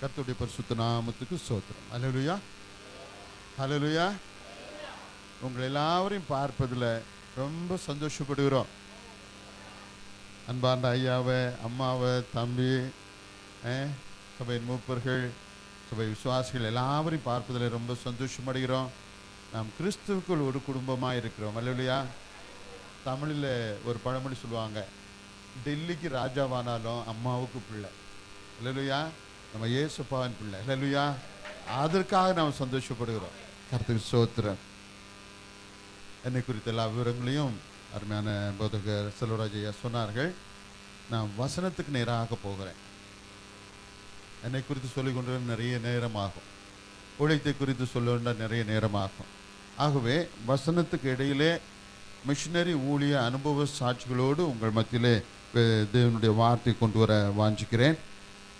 கர்த்தருடைய பரிசுத்த நாமத்துக்கு ஸ்தோத்திரம். ஹல்லேலூயா, ஹல்லேலூயா. உங்களை எல்லாரையும் பார்ப்பதில் ரொம்ப சந்தோஷப்படுகிறோம். அன்பார்ந்த ஐயாவை, அம்மாவை, தம்பி, சபையின் மூப்பர்கள், சபை விசுவாசிகள் எல்லாரையும் பார்ப்பதில் ரொம்ப சந்தோஷமடைகிறோம். நாம் கிறிஸ்துவுக்குள் ஒரு குடும்பமாக இருக்கிறோம். ஹல்லேலூயா. தமிழில் ஒரு பழமொழி சொல்லுவாங்க, டெல்லிக்கு ராஜாவானாலும் அம்மாவுக்கு பிள்ளை. ஹல்லேலூயா. நம்ம இயேசுப்பாவின் பிள்ளை. ஹல்லேலூயா. அதற்காக நாம் சந்தோஷப்படுகிறோம். கர்த்தருக்கு ஸ்தோத்திரம். என்னை குறித்த எல்லா விவரங்களையும் அருமையான போதகர் செல்வராஜ் ஐயா சொன்னார்கள். நான் வசனத்துக்கு நேராக போகிறேன். என்னை குறித்து சொல்லிக் கொண்டு நிறைய நேரமாகும், உழைத்தை குறித்து சொல்ல நிறைய நேரமாகும். ஆகவே வசனத்துக்கு இடையிலே மிஷினரி ஊழிய அனுபவ சாட்சிகளோடு உங்கள் மத்தியிலே தேவனுடைய வார்த்தை கொண்டு வர வாஞ்சிக்கிறேன்.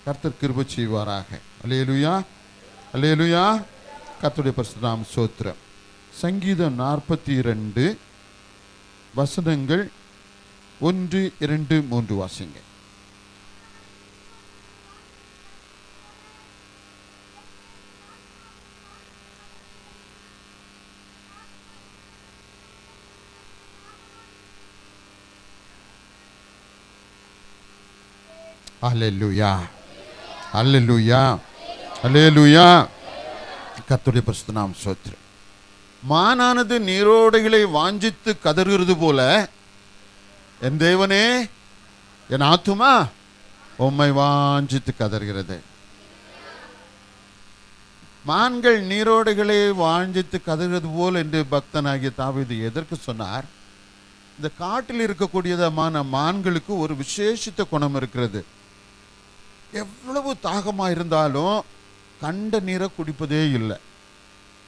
கர்த்தர் கிருபை செய்வாராக. அல்லேலூயா, அல்லேலூயா. கர்த்தருடைய பரிசுத்த நாமம் ஸ்தோத்திரம். சங்கீதம் 42 வசனங்கள் 1, 2, 3 வாசிங்க. அல்லேலூயா, அல்லேலூயா, அல்லேலூயா. கர்த்தருடைய பரிசுத்த நாமம் ஸ்தோத்திரம். மானானது நீரோடைகளை வாஞ்சித்து கதறுகிறது போல என் தேவனே, என் ஆத்துமா உம்மை வாஞ்சித்து கதறுகிறது. மான்கள் நீரோடைகளை வாஞ்சித்து கதறுகிறது போல் என்று பக்தனாகிய தாவீது எதற்கு சொன்னார்? இந்த காட்டில் இருக்கக்கூடியதமான மான்களுக்கு ஒரு விசேஷித்த குணம் இருக்கிறது. எவ்வளவு தாகமாக இருந்தாலும் கண்ட நீரை குடிப்பதே இல்லை.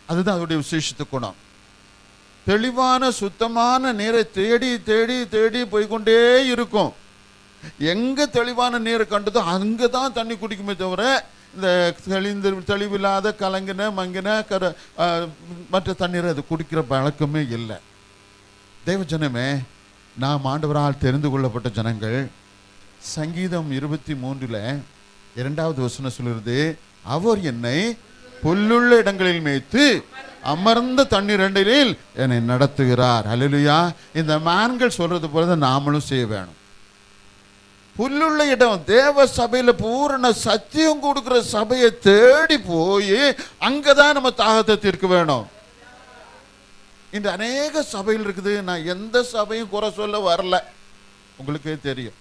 அதுதான் அதோடைய விசேஷித்த குணம். தெளிவான சுத்தமான நீரை தேடி தேடி தேடி போய்கொண்டே இருக்கும். எங்க தெளிவான நீரை கண்டதோ அங்கே தான் தண்ணி குடிக்குமே தவிர இந்த தெளிவில்லாத கலங்கின மங்கின மற்ற தண்ணீரை அது குடிக்கிற பழக்கமே இல்லை. தேவஜனமே, நாம் ஆண்டவரால் தெரிந்து கொள்ளப்பட்ட ஜனங்கள். சங்கீதம் 23 2வது வசனம் சொல்கிறது, அவர் என்னை புல்லுள்ள இடங்களில் மேய்த்து அமர்ந்த தண்ணீர் அண்டையில் என்னை நடத்துகிறார். அல்லேலூயா. இந்த மான்கள் சொல்றது போல நாமளும் செய்ய வேணும். புல்லுள்ள இடம், தேவ சபையில பூரண சத்தியம் கொடுக்கிற சபையை தேடி போய் அங்கதான் நம்ம தாகத்தை தீர்க்க வேணும். இந்த அநேக சபைகள் இருக்குது. நான் எந்த சபையும் குறை சொல்ல வரல, உங்களுக்கே தெரியும்.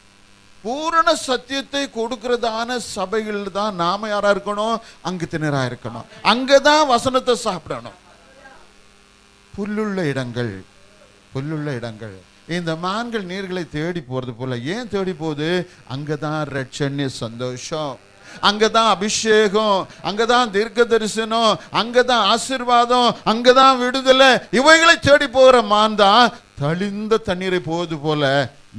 பூரண சத்தியத்தை கொடுக்கிறதான சபைகள் தான் நாம யாரா இருக்கணும்? அங்கத்தினரா இருக்கணும். அங்கதான் வசனத்தை சாப்பிடணும். புல்லுள்ள இடங்கள், புல்லுள்ள இடங்கள். இந்த மான்கள் நீர்களை தேடி போறது போல ஏன் தேடி போகுது? அங்கதான் ரட்சண்ய சந்தோஷம், அங்கதான் அபிஷேகம், அங்கதான் தீர்க்க தரிசனம், அங்கதான் ஆசீர்வாதம், அங்கதான் விடுதலை. இவைகளை தேடி போகிற மான் தான் தளிந்த தண்ணீரை போவது போல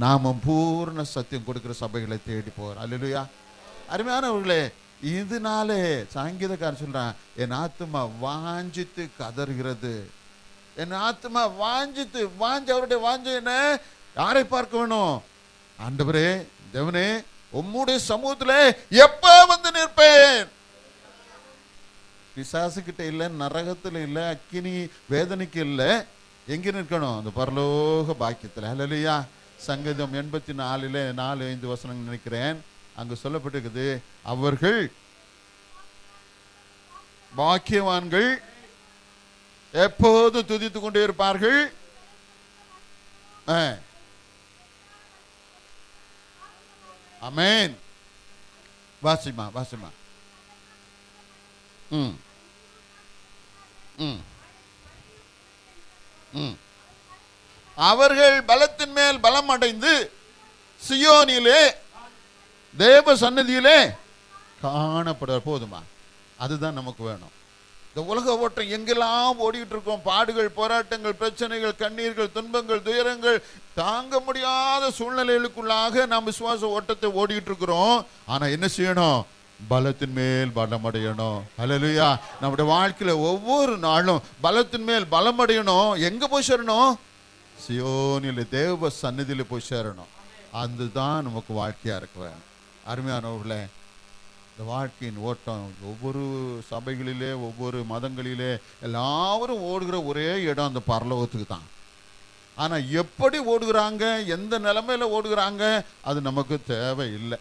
நாமும் பூர்ண சத்தியம் கொடுக்கிற சபைகளை தேடி போகிறோம். அல்லேலூயா. அருமையானவர்களே, இதனாலே சங்கீதக்காரன் சொல்றான், என் ஆத்துமா வாஞ்சித்து கதறுகிறது. என் ஆத்துமா வாஞ்சித்து, அவருடைய வாஞ்ச என்ன? யாரை பார்க்க வேணும்? ஆண்டவரே, தேவனே, உம்முடைய சமூகத்திலே எப்ப வந்து நிற்பேன்? பிசாசு கிட்ட இல்லை, நரகத்தில் இல்லை, அக்கினி வேதனைக்கு இல்லை. எங்க நிற்கணும்? அந்த பரலோக பாக்கியத்தில். ஹல்லேலூயா. சங்கீதம் 84 4-5 வசனங்கள் நினைக்கிறேன். அங்கு சொல்லப்பட்டிருக்குது, அவர்கள் பாக்கியவான்கள், எப்போதும் துதித்துக் கொண்டே இருப்பார்கள். ஆமென். வாசிமா, வாசிமா. அவர்கள் பலத்தின் மேல் பலம் அடைந்து சியோனிலே தேவ சன்னதியிலே காணப்பட. போதுமா? அதுதான் நமக்கு வேணும். இந்த உலக ஓட்டம் எங்கெல்லாம் ஓடிட்டு இருக்கோம். பாடுகள், போராட்டங்கள், பிரச்சனைகள், கண்ணீர்கள், துன்பங்கள், துயரங்கள், தாங்க முடியாத சூழ்நிலைகளுக்குள்ளாக நாம் விசுவாச ஓட்டத்தை ஓடிட்டு இருக்கிறோம். ஆனா என்ன செய்யணும்? பலத்தின் மேல் பலம் அடையணும். ஹல்லேலூயா. நம்முடைய வாழ்க்கையில ஒவ்வொரு நாளும் பலத்தின் மேல் பலம் அடையணும். எங்க போய் சேரணும்? சியோனில் தேவ சன்னதியில் போய் சேரணும். அதுதான் நமக்கு வாழ்க்கையா இருக்க வேணும். அருமையானவர்களே, இந்த வாழ்க்கையின் ஓட்டம் ஒவ்வொரு சபைகளிலே ஒவ்வொரு மதங்களிலே எல்லாரும் ஓடுகிற ஒரே இடம் அந்த பரலோகத்துக்கு தான். ஆனால் எப்படி ஓடுகிறாங்க, எந்த நிலைமையில ஓடுகிறாங்க, அது நமக்கு தேவையில்லை.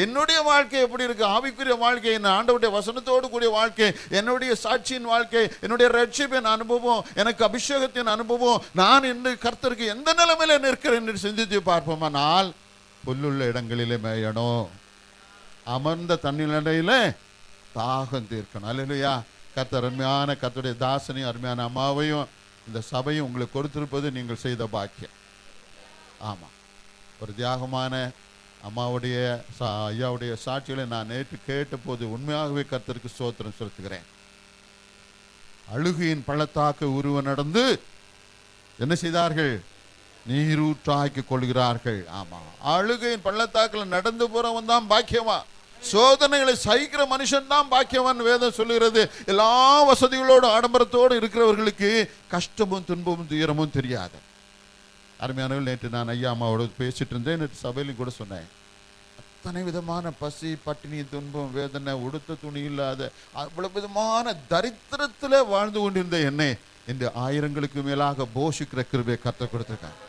என்னுடைய வாழ்க்கை எப்படி இருக்கு, ஆவிக்குரிய வாழ்க்கை, என் ஆண்டவருடைய வசனத்தோடு கூடிய வாழ்க்கை, என்னுடைய சாட்சியின் வாழ்க்கை, என்னுடைய ரட்சிப்பின் அனுபவம், எனக்கு அபிஷேகத்தின் அனுபவம், நான் இந்த கர்த்தருக்கு எந்த நிலைமையில நிற்கிறேன் என்று சிந்தித்து பார்ப்போமானால், புல்லுள்ள இடங்களிலே மேயணும், அமர்ந்த தண்ணீரிடையில தாகம் தீர்க்கணும். அல்லேலூயா. கர்த்தர் அருமையான கர்த்தருடைய தாசனையும் அருமையான அம்மாவையும் இந்த சபையும் உங்களுக்கு கொடுத்திருப்பது நீங்கள் செய்த பாக்கியம். ஆமாம், ஒரு தியாகமான அம்மாவுடைய ஐயாவுடைய சாட்சிகளை நான் நேற்று கேட்ட போது உண்மையாகவே கர்த்தருக்கு ஸ்தோத்திரம் செலுத்துகிறேன். அழுகையின் பள்ளத்தாக்கு உருவ நடந்து என்ன செய்தார்கள், நீரூற்றாக்கி கொள்கிறார்கள். ஆமா, அழுகையின் பள்ளத்தாக்கில் நடந்து போறவன் தான் பாக்கியவான், சோதனைகளை சகிக்கிற மனுஷன் தான் பாக்கியவான். வேதம் சொல்லுகிறது. எல்லா வசதிகளோடு ஆடம்பரத்தோடு இருக்கிறவர்களுக்கு கஷ்டமும் துன்பமும் துயரமும் தெரியாது. அருமையானவர்கள், நேற்று நான் ஐயா அம்மாவோட பேசிட்டு இருந்தேன். நேற்று சபையிலும் கூட சொன்னேன், அத்தனை விதமான பசி, பட்டினி, துன்பம், வேதனை, உடுத்த துணி இல்லாத அவ்வளவு விதமான தரித்திரத்தில் வாழ்ந்து கொண்டிருந்த என்னை இன்று ஆயிரங்களுக்கு மேலாக போஷிக்கிற கிருபையை கர்த்தர் கொடுத்துருக்காங்க.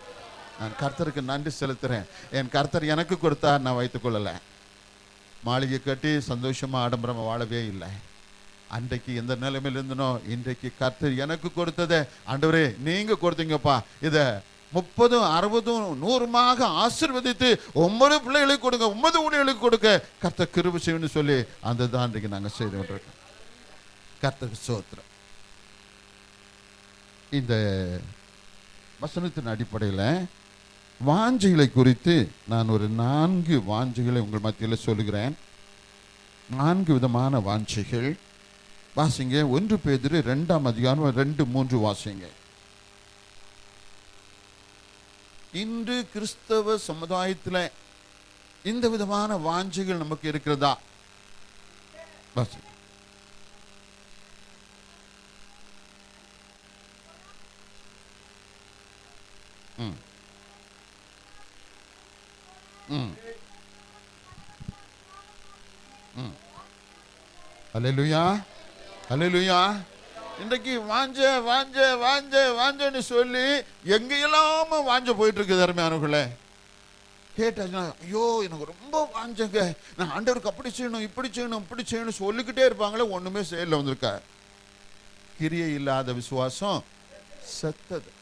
நான் கர்த்தருக்கு நன்றி செலுத்துறேன். என் கர்த்தர் எனக்கு கொடுத்தார், நான் வைத்துக் கொள்ளலை. மாளிகை கட்டி சந்தோஷமா ஆடம்பரமா வாழவே இல்லை. அன்றைக்கு எந்த நிலைமையில் இருந்தனோ இன்றைக்கு கர்த்தர் எனக்கு கொடுத்ததை, ஆண்டவரே நீங்க கொடுத்தீங்கப்பா, இதை 30, 60, 100 ஆசீர்வதித்து 9 பிள்ளைகளுக்கு கொடுங்க, 9 ஊழியர்களுக்கு கொடுக்க கர்த்தர் கிருபை செய்யணும்னு சொல்லி அந்த தான் இன்றைக்கு நாங்கள் செய்து கொண்டிருக்கோம். கர்த்தருக்கு ஸ்தோத்திரம். இந்த வசனத்தின் அடிப்படையில் வாஞ்சைகளை குறித்து நான் ஒரு 4 வாஞ்சைகளை உங்கள் மத்தியில் சொல்லுகிறேன். 4 விதமான வாஞ்சைகள். வாசிங்க. 1 பேதுரு 2ஆம் அதிகாரம் 2, 3 வாசிங்க. இன்று கிறிஸ்தவ சமுதாயத்தில் இந்த விதமான வாஞ்சைகள் நமக்கு இருக்கிறதா? வாசிங்க. அல்லேலூயா, அல்லேலூயா. இன்றைக்கு வாஞ்ச வாஞ்ச வாஞ்ச வாஞ்சன்னு சொல்லி எங்கெல்லாம வாஞ்ச போயிட்டு இருக்குது. அருமையானவர்களே, கேட்டாச்சுன்னா ஐயோ எனக்கு ரொம்ப வாஞ்சங்க, நான் ஆண்டவருக்கு அப்படி செய்யணும், இப்படி செய்யணும், இப்படி செய்யணும் சொல்லிக்கிட்டே இருப்பாங்களே, ஒண்ணுமே செயல்ல வந்திருக்க. கிரியை இல்லாத விசுவாசம் செத்தது.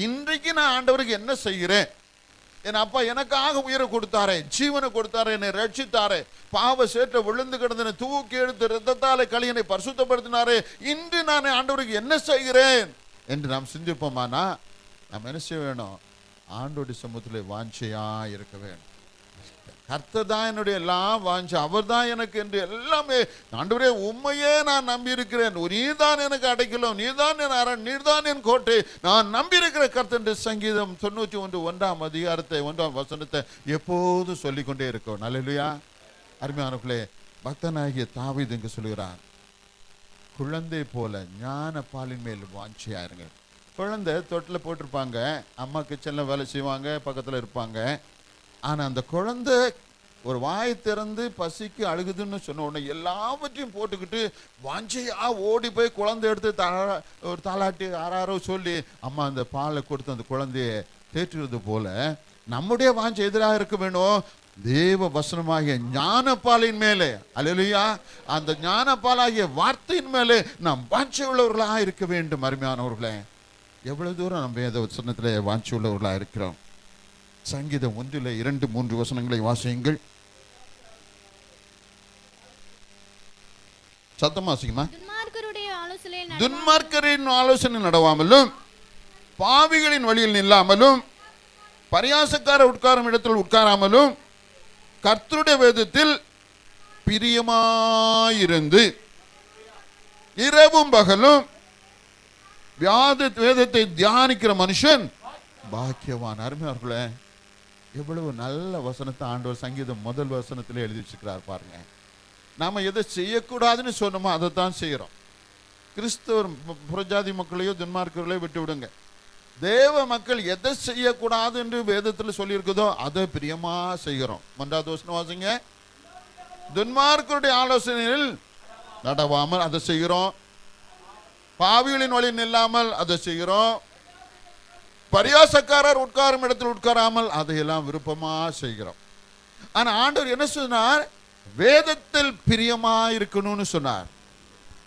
இன்றைக்கு நான் ஆண்டவருக்கு என்ன செய்கிறேன்? என் அப்பா எனக்காக உயிரை கொடுத்தாரே, ஜீவனை கொடுத்தாரே, என்னை ரட்சித்தாரே, பாவ சேற்ற விழுந்து கிடந்தனை தூக்கி எடுத்து இரத்தத்தாலே கழியனை பரிசுத்தப்படுத்தினாரே, இன்று நான் ஆண்டவருக்கு என்ன செய்கிறேன் என்று நாம் சிந்திப்போமானா, நாம் என்ன செய்ய வேணும்? ஆண்டோடைய சமூகத்தில் வாஞ்சையா இருக்க வேணும். கர்த்தர் தான் என்னுடைய எல்லாம் வாஞ்சை, அவர் தான் எனக்கு என்று எல்லாமே. ஆண்டவரே உண்மையே நான் நம்பி இருக்கிறேன், நீதான் எனக்கு அடைக்கலம், நீதான் என் அரண், நீதான் என் கோட்டை, நான் நம்பி இருக்கிற கர்த்தர் என்று சங்கீதம் 91 1ஆம் அதிகாரத்தை 1ஆம் வசனத்தை எப்போதும் சொல்லிக்கொண்டே இருக்கோம். அல்லேலூயா. அருமையானவர்களே, பக்தனாகிய தாவீது இங்கு சொல்கிறார், குழந்தை போல ஞான பாலின் மேல் வாஞ்சையா இருங்க. குழந்தை தொட்டில் போட்டிருப்பாங்க, அம்மா கிச்சன்ல வேலை செய்வாங்க, பக்கத்தில் இருப்பாங்க. ஆனால் அந்த குழந்தை ஒரு வாய் திறந்து பசிக்கு அழுகுதுன்னு சொன்ன உடனே எல்லாவற்றையும் போட்டுக்கிட்டு வாஞ்சையா ஓடி போய் குழந்தை எடுத்து ஒரு தாளாட்டி ஆறாரோ சொல்லி அம்மா அந்த பாலை கொடுத்து அந்த குழந்தைய தேற்றுறது போல நம்முடைய வாஞ்சை எதிராக இருக்க வேணும். தேவ வசனமாகிய ஞானப்பாலின் மேலே, அல்லேலூயா, அந்த ஞானப்பாலாகிய வார்த்தையின் மேலே நாம் வாஞ்சை உள்ளவர்களாக இருக்க வேண்டும். அருமையானவர்களே, எவ்வளவு தூரம் நம்ம வேத வசனத்திலே வாஞ்சை உள்ளவர்களாக இருக்கிறோம்? சங்கீதம் 1 2 3 வசனங்களை வாசியுங்கள். சத்தமா வாசிக்குமா? துன்மார்க்கரின் ஆலோசனை நடவாமலும், பாவிகளின் வழியில் நில்லாமலும், பரியாசக்கார உட்காரும் இடத்தில் உட்காராமலும், கர்த்தருடைய வேதத்தில் பிரியமாயிருந்து இரவும் பகலும் வேதத்தை தியானிக்கிற மனுஷன் பாக்கியவான். அருமையார்களே, எவ்வளவு நல்ல வசனத்தை ஆண்டவர் சங்கீதம் 1 வசனத்தில் எழுதி வச்சுக்கிறார் பாருங்க. நாம எதை செய்யக்கூடாதுன்னு சொன்னோமோ அதை தான் செய்யறோம். கிறிஸ்தவர் புறஜாதி மக்களையோ துன்மார்க்கர்களையோ விட்டு விடுங்க. தேவ மக்கள் எதை செய்யக்கூடாது என்று வேதத்தில் சொல்லியிருக்குதோ அதை பிரியமா செய்கிறோம். 1வது வசனம் வாசிங்க. துன்மார்க்கருடைய ஆலோசனையில் நடவாமல் அதை செய்கிறோம். பாவிகளின் வழி நில்லாமல் அதை செய்கிறோம். பரியாசக்காரர் உட்காரும் இடத்தில் உட்காராமல் அதையெல்லாம் விருப்பமா செய்கிறோம். ஆனா ஆண்டவர் என்ன சொன்னார்? வேதத்தில் பிரியமா இருக்கணும்னு சொன்னார்.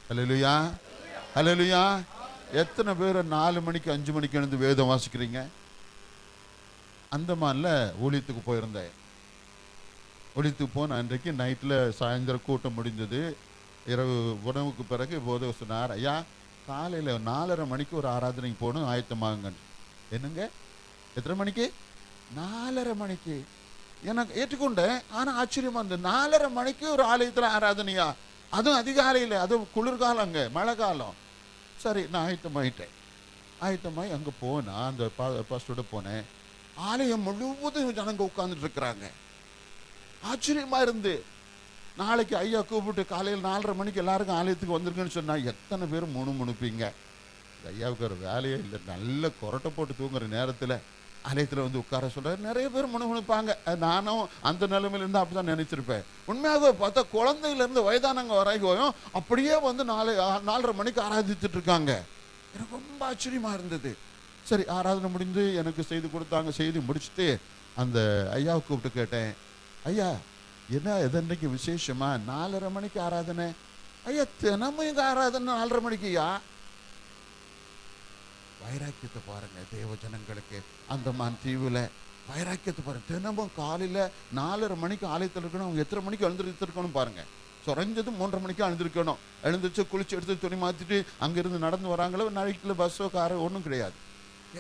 ஹல்லேலூயா, ஹல்லேலூயா. எத்தனை பேர் 4 மணிக்கு 5 மணிக்கு எழுந்து வேதம் வாசிக்கிறீங்க? அந்தமான்ல ஊழியத்துக்கு போயிருந்தேன். ஊழியத்துக்கு போன அன்றைக்கு நைட்டில் சாயந்தரம் கூட்டம் முடிஞ்சது. இரவு உணவுக்கு பிறகு போதவர் சொன்னார், ஐயா காலையில் 4:30 மணிக்கு ஒரு ஆராதனைக்கு போகணும், ஆயத்தமாகுங்க. என்னங்க எத்தனை மணிக்கு? 4:30 மணிக்கு. எனக்கு ஏற்றுக்கொண்டேன். ஆனால் ஆச்சரியமா இருந்தது, 4:30 மணிக்கு ஒரு ஆலயத்தில் ஆராதனையா? அதுவும் அதிகாலையில், அதுவும் குளிர்காலங்க, மழை காலம். சரி, நான் ஆயத்தமாகி அங்கே போனேன். அந்த பாஸ்டரோட போனேன். ஆலயம் முழுவதும் ஜனங்க உட்கார்ந்துட்டு இருக்கிறாங்க. ஆச்சரியமா இருந்து, நாளைக்கு ஐயா கூப்பிட்டு காலையில் 4:30 மணிக்கு எல்லாருக்கும் ஆலயத்துக்கு வந்திருக்குன்னு சொன்னா எத்தனை பேர் முணுமுணுப்பீங்க? ஐயாவுக்கு ஒரு வேலையே இல்லை, நல்ல கொரட்டை போட்டு தூங்குற நேரத்தில் ஆலயத்தில் வந்து உட்கார சொல்றாரு. நிறைய பேர் முணுமுணுப்பாங்க. நானும் அந்த நிலைமையில இருந்து அப்படிதான் நினைச்சிருப்பேன். உண்மையாக பார்த்தா குழந்தையிலேருந்து வயதானவங்க வரைக்கும் அப்படியே வந்து 4:30 மணிக்கு ஆராதிச்சுட்டு இருக்காங்க. எனக்கு ரொம்ப ஆச்சரியமா இருந்தது. சரி, ஆராதனை முடிந்து எனக்கு செய்தி கொடுத்தாங்க. செய்தி முடிச்சுட்டு அந்த ஐயாவை கூப்பிட்டு கேட்டேன், ஐயா என்ன எதன்னைக்கு விசேஷமா? 4:30 மணிக்கு ஆராதனை. ஐயா தினமும் எங்க ஆராதனை 4:30 மணிக்குயா? வைராக்கியத்தை பாருங்க தேவ ஜனங்களுக்கு. அந்தமான் தீவுல வைராக்கியத்தை பாருங்க. தினமும் காலையில 4:30 மணிக்கு ஆலயத்தில் இருக்கணும். அவங்க எத்தனை மணிக்கு எழுந்திருக்கணும் பாருங்க. குறைஞ்சது 3:30 மணிக்கு எழுந்திருக்கணும். எழுந்திரிச்சு குளிச்சு எடுத்து துணி மாத்திட்டு அங்கிருந்து நடந்து வராங்களோ, நைட்டில் பஸ்ஸோ காரோ ஒன்றும் கிடையாது.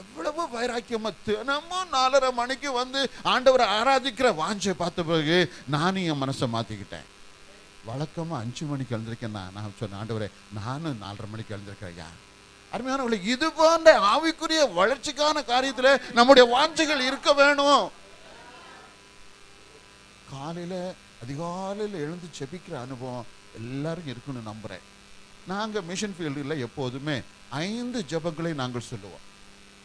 எவ்வளவு வைராக்கியமா தினமும் 4:30 மணிக்கு வந்து ஆண்டவரை ஆராதிக்கிற வாஞ்சை பார்த்த பிறகு நானும் என் மனசை மாத்திக்கிட்டேன். வழக்கமா 5 மணிக்கு எழுந்திருக்கேன். நான் சொன்னேன், ஆண்டவரே நானும் 4:30 மணிக்கு எழுந்திருக்கிறேன். யார் அருமையானவர்களே, இது போன்ற ஆவிக்குரிய வளர்ச்சிக்கான காரியத்துல நம்முடைய வாஞ்சைகள் இருக்க வேணும். காலையில அதிகாலையில் எழுந்து செபிக்கிற அனுபவம் எல்லாருக்கும் இருக்குன்னு நம்புறேன். நாங்க மிஷன் ஃபீல்டில் எப்போதுமே 5 ஜெபங்களை நாங்கள் சொல்லுவோம்.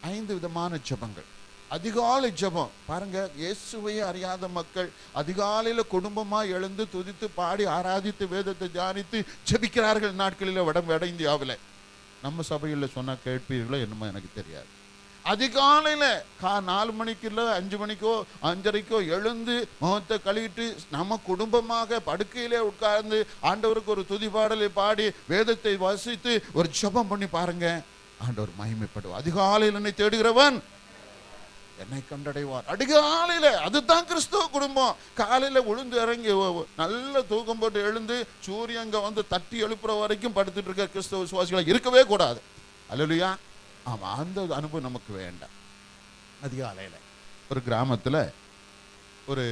5 விதமான ஜெபங்கள். அதிகாலை ஜெபம் பாருங்க, இயேசுவையே அறியாத மக்கள் அதிகாலையில குடும்பமா எழுந்து துதித்து பாடி ஆராதித்து வேதத்தை தியானித்து ஜெபிக்கிறார்கள் நாட்களில் வட இந்தியாவில். நம்ம சபையில் சொன்னா கேட்பீர்களோ என்னமோ எனக்கு தெரியாது. அதிகாலையில 4 மணிக்கு இல்லை 5 மணிக்கோ 5:30க்கோ எழுந்து முகத்தை கழுவிட்டு நம்ம குடும்பமாக படுக்கையிலே உட்கார்ந்து ஆண்டவருக்கு ஒரு துதி பாடலை பாடி வேதத்தை வாசித்து ஒரு ஜெபம் பண்ணி பாருங்க, ஆண்டவர் மகிமைப்படுவார். அதிகாலையில் என்னை தேடுகிறவன் என்னை கண்டடைவார். அதிகாலையில அதுதான் கிறிஸ்துவ குடும்பம். காலையில உளுந்து இறங்கி நல்ல தூக்கம் போட்டு எழுந்து சூரியங்க வந்து தட்டி எழுப்புற வரைக்கும் படுத்துட்டு இருக்க கிறிஸ்தவ விசுவாசிகளை இருக்கவே கூடாது. அல்லேலூயா. ஆமா, அந்த அனுபவம் நமக்கு வேண்டாம். அதிகாலையில ஒரு கிராமத்துல ஒரு